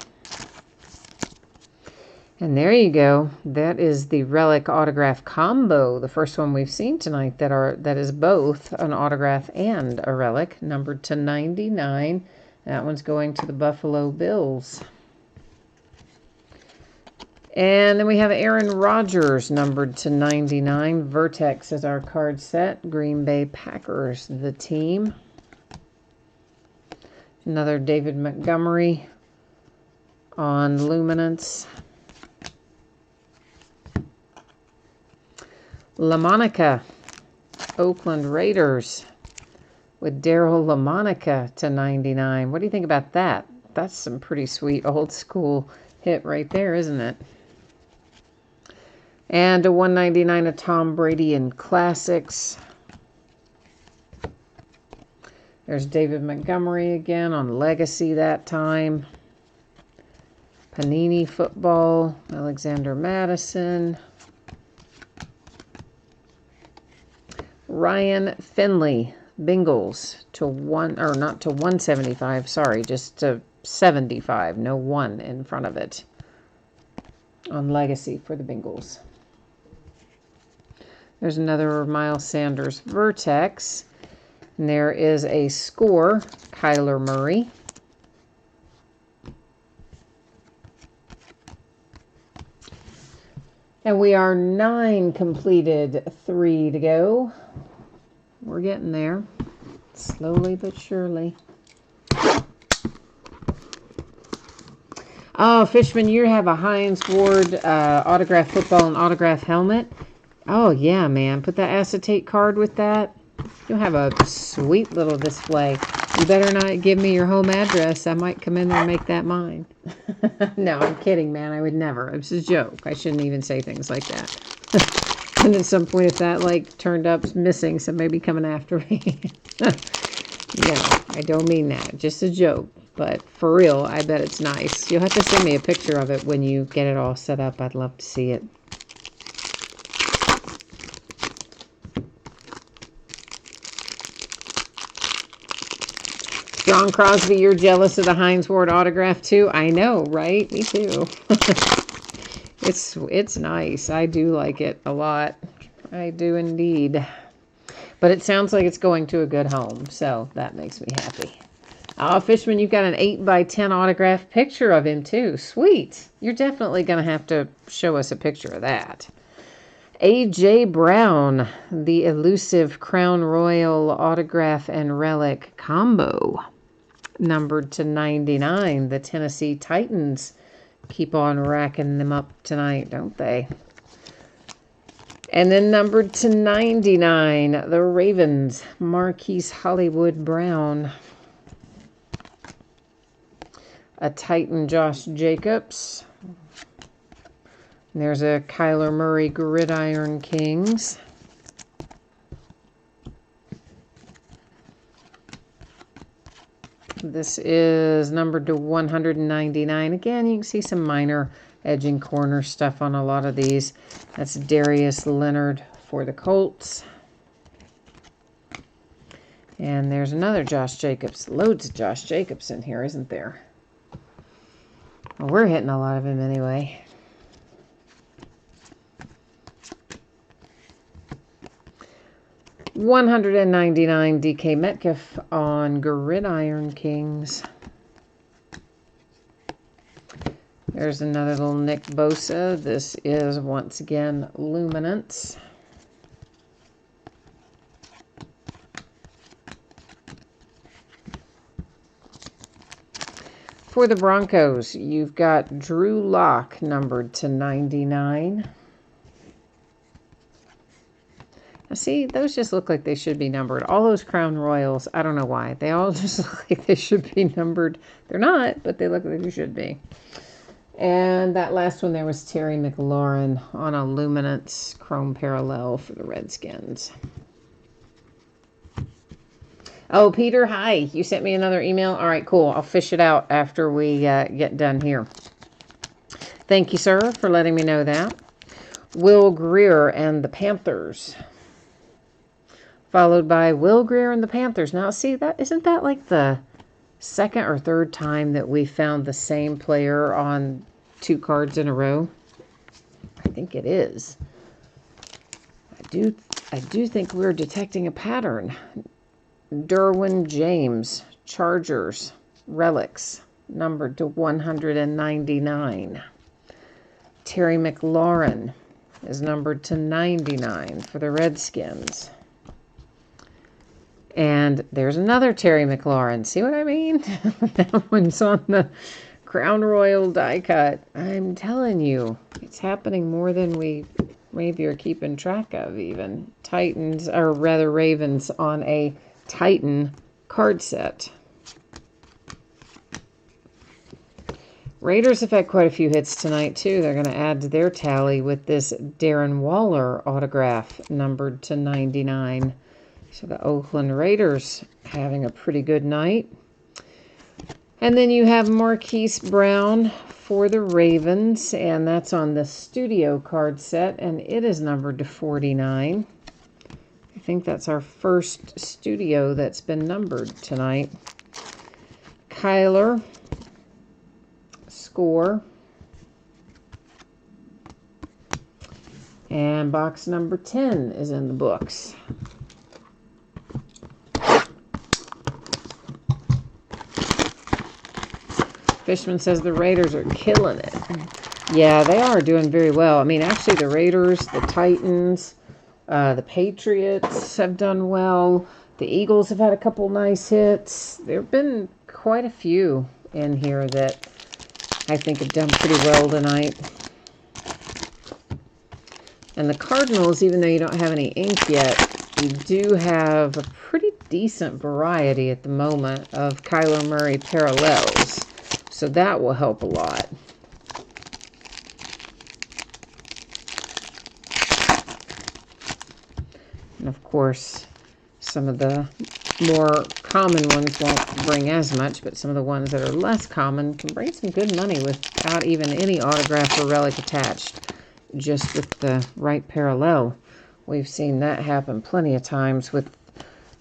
And there you go. That is the relic autograph combo, the first one we've seen tonight that is both an autograph and a relic, numbered to 99. That one's going to the Buffalo Bills. And then we have Aaron Rodgers, numbered to 99. Vertex is our card set. Green Bay Packers, the team. Another David Montgomery on Luminance. LaMonica, Oakland Raiders, with Daryl LaMonica to 99. What do you think about that? That's some pretty sweet old school hit right there, isn't it? And a 199 of Tom Brady in Classics. There's David Montgomery again on Legacy that time. Panini Football, Alexander Madison. Ryan Finley, Bengals to 175, sorry, just to 75, no 1 in front of it. On Legacy for the Bengals. There's another Miles Sanders Vertex. And there is a Score, Kyler Murray. And we are 9 completed, 3 to go. We're getting there, slowly but surely. Oh, Fishman, you have a Hines Ward autograph football and autograph helmet. Oh, yeah, man. Put that acetate card with that. You'll have a sweet little display. You better not give me your home address. I might come in there and make that mine. No, I'm kidding, man. I would never. It's a joke. I shouldn't even say things like that. And at some point, if that, like, turned up missing, somebody be coming after me. No, I don't mean that. Just a joke. But for real, I bet it's nice. You'll have to send me a picture of it when you get it all set up. I'd love to see it. John Crosby, you're jealous of the Hines Ward autograph too? I know, right? Me too. It's nice. I do like it a lot. I do indeed. But it sounds like it's going to a good home, so that makes me happy. Oh, Fishman, you've got an 8x10 autograph picture of him too. Sweet. You're definitely going to have to show us a picture of that. A.J. Brown, the elusive Crown Royal autograph and relic combo. Numbered to 99. The Tennessee Titans keep on racking them up tonight, don't they? And then numbered to 99. The Ravens, Marquise Hollywood Brown. A Titan, Josh Jacobs. There's a Kyler Murray Gridiron Kings. This is numbered to 199. Again, you can see some minor edging corner stuff on a lot of these. That's Darius Leonard for the Colts. And there's another Josh Jacobs. Loads of Josh Jacobs in here, isn't there? Well, we're hitting a lot of him anyway. $199 DK Metcalf on Gridiron Kings. There's another little Nick Bosa. This is once again Luminance. For the Broncos, you've got Drew Lock numbered to 99. Now see, those just look like they should be numbered. All those Crown Royals, I don't know why. They all just look like they should be numbered. They're not, but they look like they should be. And that last one there was Terry McLaurin on a Luminance Chrome Parallel for the Redskins. Oh, Peter, hi. You sent me another email? All right, cool. I'll fish it out after we get done here. Thank you, sir, for letting me know that. Will Greer and the Panthers. Followed by Will Greer and the Panthers. Now, see, isn't that like the second or third time that we found the same player on 2 cards in a row? I think it is. I do think we're detecting a pattern. Derwin James, Chargers, Relics, numbered to 199. Terry McLaurin is numbered to 99 for the Redskins. And there's another Terry McLaurin. See what I mean? That one's on the Crown Royal die cut. I'm telling you, it's happening more than we maybe are keeping track of even. Titans, or rather Ravens, on a Titan card set. Raiders have had quite a few hits tonight, too. They're going to add to their tally with this Darren Waller autograph, numbered to 99. So the Oakland Raiders having a pretty good night. And then you have Marquise Brown for the Ravens, and that's on the studio card set, and it is numbered to 49. I think that's our first studio that's been numbered tonight. Kyler, Score, and box number 10 is in the books. Fishman says the Raiders are killing it. Yeah, they are doing very well. I mean, actually, the Raiders, the Titans, the Patriots have done well. The Eagles have had a couple nice hits. There have been quite a few in here that I think have done pretty well tonight. And the Cardinals, even though you don't have any ink yet, you do have a pretty decent variety at the moment of Kyler Murray parallels. So that will help a lot. And of course, some of the more common ones won't bring as much, but some of the ones that are less common can bring some good money without even any autograph or relic attached, just with the right parallel. We've seen that happen plenty of times with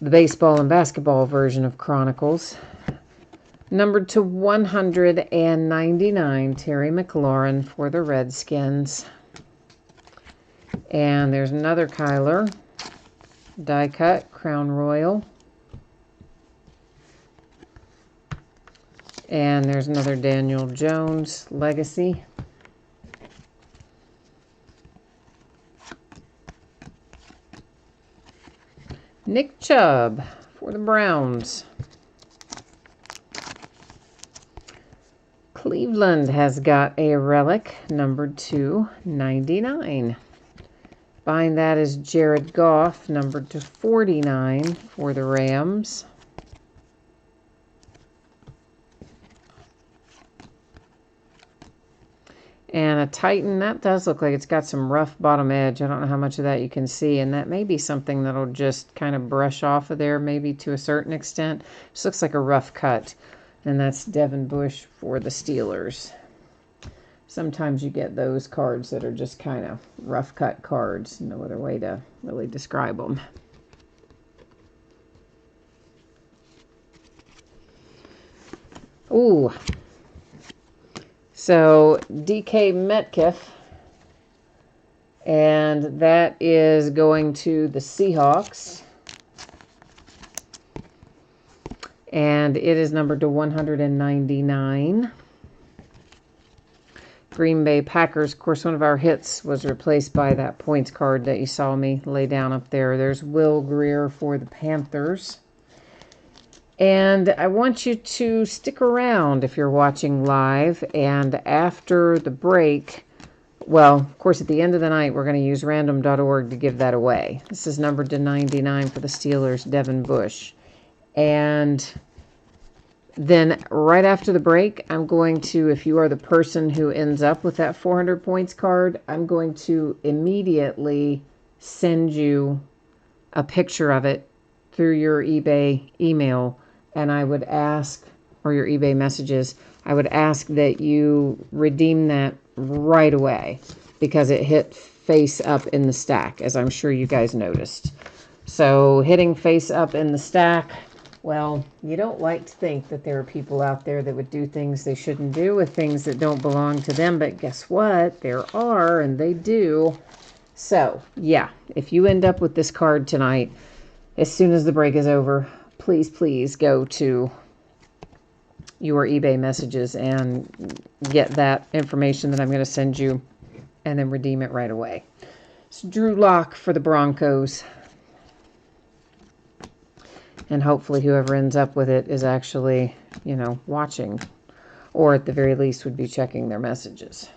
the baseball and basketball version of Chronicles. Numbered to 199, Terry McLaurin for the Redskins. And there's another Kyler. Die cut, Crown Royal. And there's another Daniel Jones, Legacy. Nick Chubb for the Browns. Cleveland has got a relic, numbered to 99. Behind that is Jared Goff, numbered to 49 for the Rams. And a Titan, that does look like it's got some rough bottom edge. I don't know how much of that you can see, and that may be something that'll just kind of brush off of there, maybe to a certain extent. This looks like a rough cut, and that's Devin Bush for the Steelers. Sometimes you get those cards that are just kind of rough cut cards. No other way to really describe them. Ooh. So, DK Metcalf, and that is going to the Seahawks. And it is numbered to 199. Green Bay Packers, of course, one of our hits was replaced by that points card that you saw me lay down up there. There's Will Greer for the Panthers. And I want you to stick around if you're watching live. And after the break, well, of course, at the end of the night, we're going to use random.org to give that away. This is numbered to 99 for the Steelers, Devin Bush. And then right after the break, I'm going to, if you are the person who ends up with that 400 points card, I'm going to immediately send you a picture of it through your eBay email. And I would ask, or your eBay messages, I would ask that you redeem that right away because it hit face up in the stack, as I'm sure you guys noticed. So hitting face up in the stack, well, you don't like to think that there are people out there that would do things they shouldn't do with things that don't belong to them, but guess what? There are, and they do. So, yeah, if you end up with this card tonight, as soon as the break is over, please go to your eBay messages and get that information that I'm going to send you and then redeem it right away. It's Drew Lock for the Broncos. And hopefully whoever ends up with it is actually, watching, or at the very least would be checking their messages.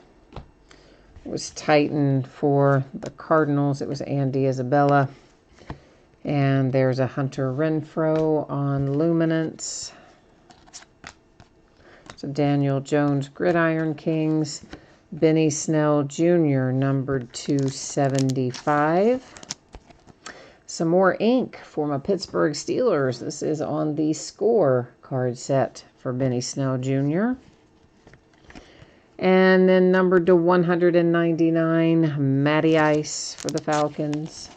It was Titan for the Cardinals. It was Andy Isabella. And there's a Hunter Renfrow on Luminance. So Daniel Jones, Gridiron Kings. Benny Snell Jr., numbered 275. Some more ink for my Pittsburgh Steelers. This is on the Score card set for Benny Snell Jr. And then numbered to 199, Matty Ice for the Falcons.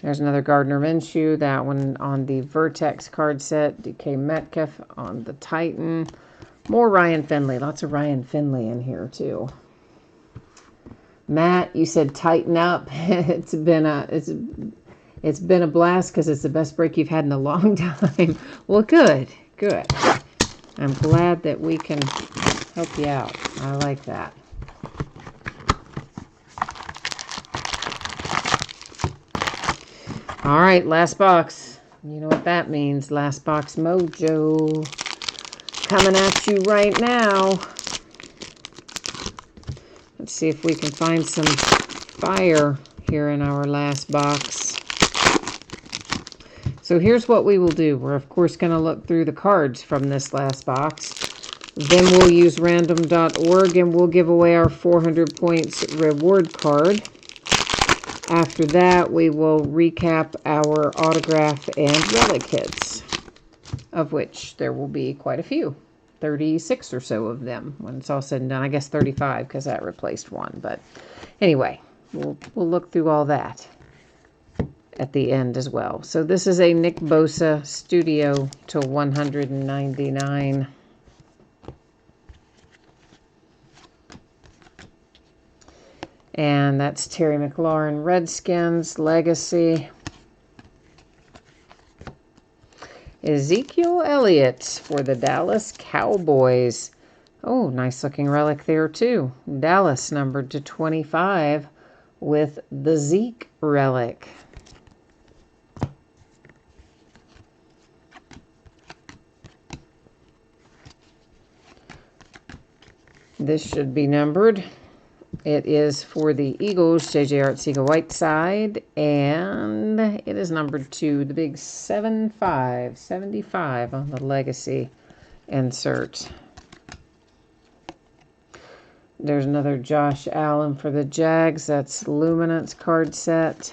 There's another Gardner Minshew, that one on the Vertex card set. DK Metcalf on the Titan. More Ryan Finley. Lots of Ryan Finley in here, too. Matt, you said tighten up. It's been a blast because it's the best break you've had in a long time. Well, good. I'm glad that we can help you out. I like that. All right, last box. You know what that means. Last box mojo coming at you right now. Let's see if we can find some fire here in our last box. So here's what we will do. We're, of course, going to look through the cards from this last box. Then we'll use random.org and we'll give away our 400 points reward card. After that, we will recap our autograph and relic hits, of which there will be quite a few. 36 or so of them when it's all said and done. I guess 35 because that replaced one. But anyway, we'll look through all that at the end as well. So this is a Nick Bosa Studio to 199. And that's Terry McLaurin Redskins Legacy. Ezekiel Elliott for the Dallas Cowboys. Oh, nice looking relic there too. Dallas numbered to 25 with the Zeke relic. This should be numbered. It is for the Eagles, J.J. Arcega-Whiteside, and it is numbered to the big 75 on the Legacy insert. There's another Josh Allen for the Jags. That's Luminance card set.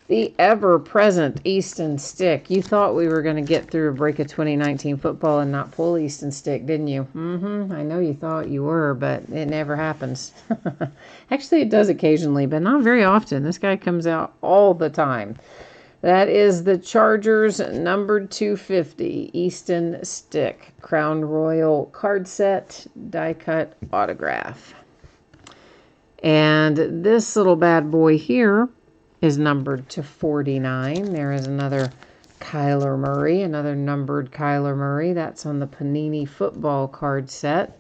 The ever-present Easton Stick. You thought we were going to get through a break of 2019 football and not pull Easton Stick, didn't you? I know you thought you were, but it never happens. Actually, it does occasionally, but not very often. This guy comes out all the time. That is the Chargers numbered 250 Easton Stick. Crown Royal card set, die cut autograph. And this little bad boy here is numbered to 49. There is another Kyler Murray, another numbered Kyler Murray. That's on the Panini football card set.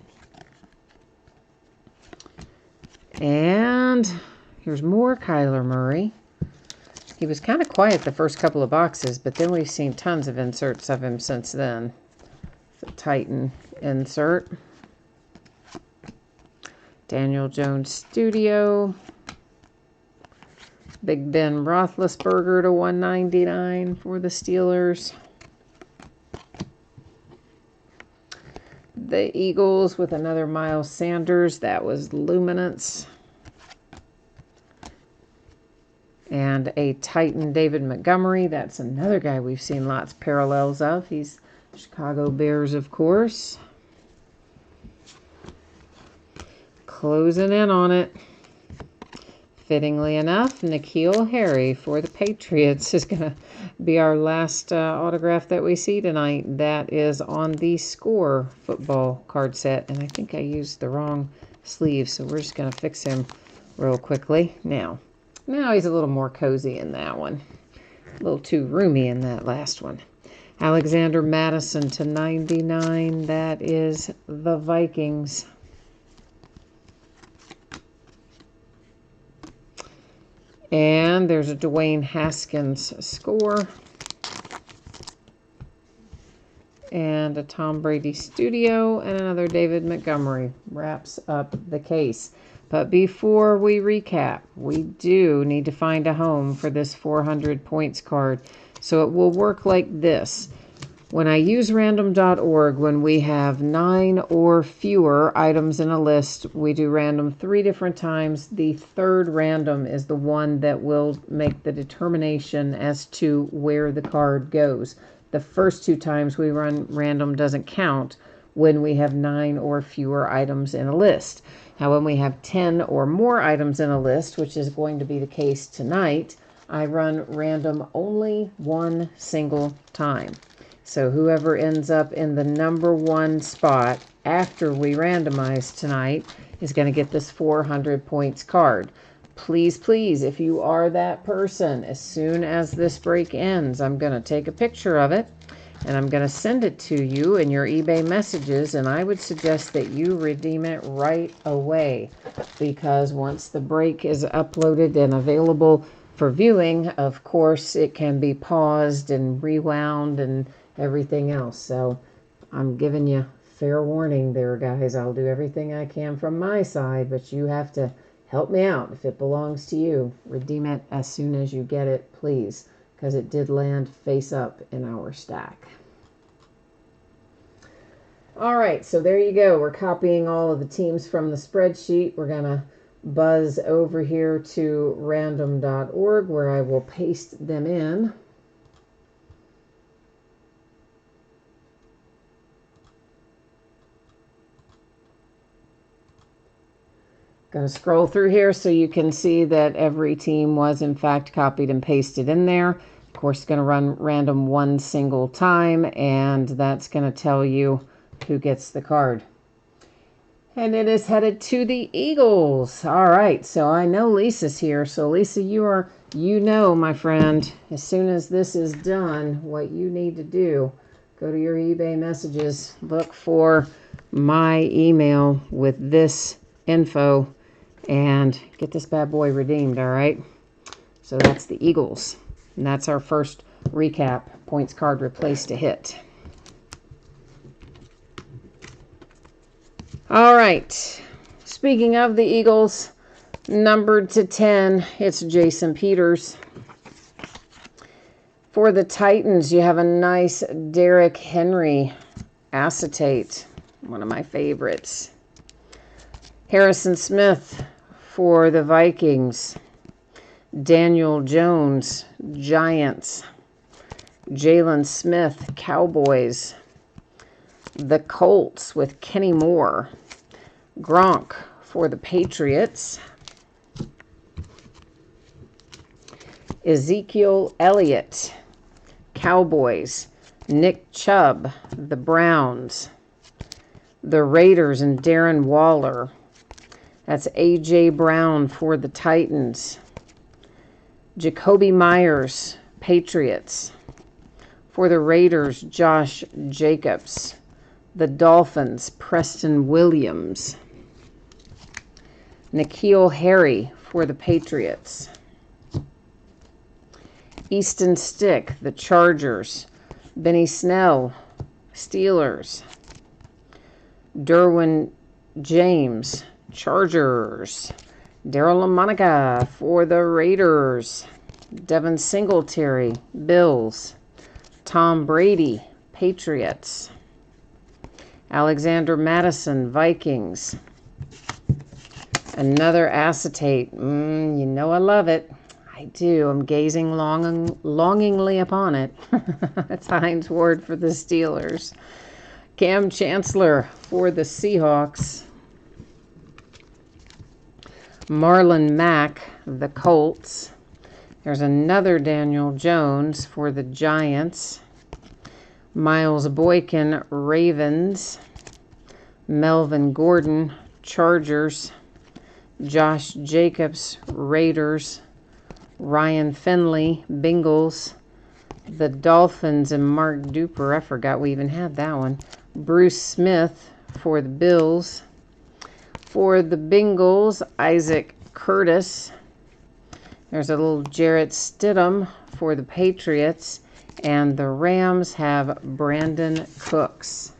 And here's more Kyler Murray. He was kind of quiet the first couple of boxes, but then we've seen tons of inserts of him since then. The Titan insert. Daniel Jones Studio. Big Ben Roethlisberger to 199 for the Steelers. The Eagles with another Miles Sanders. That was Luminance. And a Titan David Montgomery. That's another guy we've seen lots of parallels of. He's Chicago Bears, of course. Closing in on it. Fittingly enough, N'Keal Harry for the Patriots is going to be our last autograph that we see tonight. That is on the Score football card set. And I think I used the wrong sleeve, so we're just going to fix him real quickly. Now he's a little more cozy in that one. A little too roomy in that last one. Alexander Mattison to 99. That is the Vikings. And there's a Dwayne Haskins Score. And a Tom Brady Studio. And another David Montgomery wraps up the case. But before we recap, we do need to find a home for this 400 points card. So it will work like this. When I use random.org, when we have 9 or fewer items in a list, we do random 3 different times. The third random is the one that will make the determination as to where the card goes. The first 2 times we run random doesn't count when we have 9 or fewer items in a list. Now, when we have 10 or more items in a list, which is going to be the case tonight, I run random only 1 single time. So whoever ends up in the number 1 spot after we randomize tonight is going to get this 400 points card. Please, please, if you are that person, as soon as this break ends, I'm going to take a picture of it and I'm going to send it to you in your eBay messages, and I would suggest that you redeem it right away, because once the break is uploaded and available for viewing, of course, it can be paused and rewound and everything else. So I'm giving you fair warning there, guys. I'll do everything I can from my side, but you have to help me out. If it belongs to you, redeem it as soon as you get it, please, because it did land face up in our stack. All right, so there you go. We're copying all of the teams from the spreadsheet. We're going to buzz over here to random.org where I will paste them in. Going to scroll through here so you can see that every team was in fact copied and pasted in there. Of course, going to run random one single time, and that's going to tell you who gets the card. And it is headed to the Eagles. All right, so I know Lisa's here. So Lisa, you know, my friend, as soon as this is done, what you need to do, go to your eBay messages, look for my email with this info, and get this bad boy redeemed, all right? So that's the Eagles. And that's our first recap points card replaced to hit. All right. Speaking of the Eagles, numbered to 10, it's Jason Peters. For the Titans, you have a nice Derrick Henry acetate, one of my favorites. Harrison Smith for the Vikings. Daniel Jones, Giants. Jalen Smith, Cowboys. The Colts with Kenny Moore. Gronk for the Patriots. Ezekiel Elliott, Cowboys. Nick Chubb, the Browns. The Raiders and Darren Waller. That's A.J. Brown for the Titans. Jacoby Myers, Patriots. For the Raiders, Josh Jacobs. The Dolphins, Preston Williams. N'Keal Harry for the Patriots. Easton Stick, the Chargers. Benny Snell, Steelers. Derwin James, Chargers. Daryl LaMonica for the Raiders. Devin Singletary, Bills. Tom Brady, Patriots. Alexander Madison, Vikings. Another acetate. You know I love it. I do. I'm gazing longingly upon it. That's Heinz Ward for the Steelers. Cam Chancellor for the Seahawks. Marlon Mack, the Colts. There's another Daniel Jones for the Giants. Miles Boykin, Ravens. Melvin Gordon, Chargers. Josh Jacobs, Raiders. Ryan Finley, Bengals. The Dolphins and Mark Duper. I forgot we even had that one. Bruce Smith for the Bills. For the Bengals, Isaac Curtis. There's a little Jarrett Stidham for the Patriots. And the Rams have Brandon Cooks.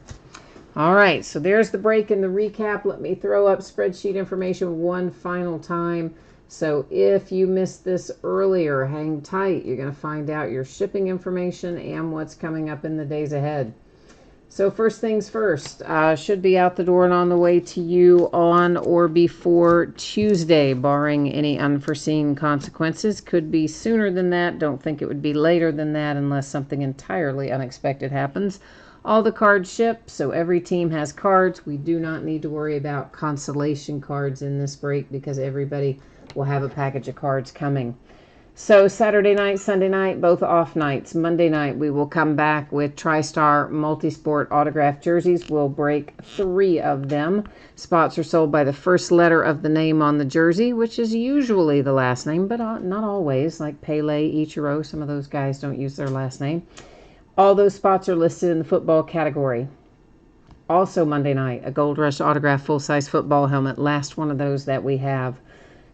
All right, so there's the break and the recap. Let me throw up spreadsheet information one final time. So if you missed this earlier, hang tight. You're going to find out your shipping information and what's coming up in the days ahead. So first things first, should be out the door and on the way to you on or before Tuesday, barring any unforeseen consequences. Could be sooner than that. Don't think it would be later than that unless something entirely unexpected happens. All the cards ship, so every team has cards. We do not need to worry about consolation cards in this break because everybody will have a package of cards coming. So Saturday night, Sunday night, both off nights. Monday night, we will come back with TriStar Multisport autographed jerseys. We'll break 3 of them. Spots are sold by the first letter of the name on the jersey, which is usually the last name, but not always, like Pele, Ichiro. Some of those guys don't use their last name. All those spots are listed in the football category. Also Monday night, a Gold Rush autographed full-size football helmet. Last one of those that we have.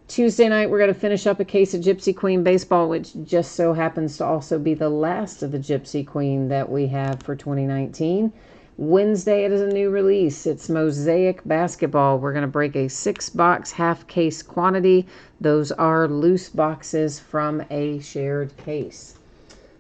Tuesday night, we're going to finish up a case of Gypsy Queen baseball, which just so happens to also be the last of the Gypsy Queen that we have for 2019. Wednesday, it is a new release. It's Mosaic Basketball. We're going to break a 6-box half-case quantity. Those are loose boxes from a shared case.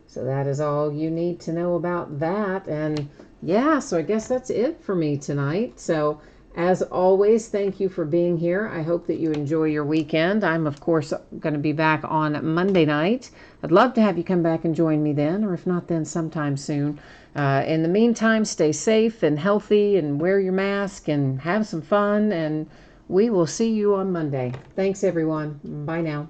So that is all you need to know about that. And yeah, so I guess that's it for me tonight. So as always, thank you for being here. I hope that you enjoy your weekend. I'm, of course, going to be back on Monday night. I'd love to have you come back and join me then, or if not, then sometime soon. In the meantime, stay safe and healthy and wear your mask and have some fun. And we will see you on Monday. Thanks, everyone. Bye now.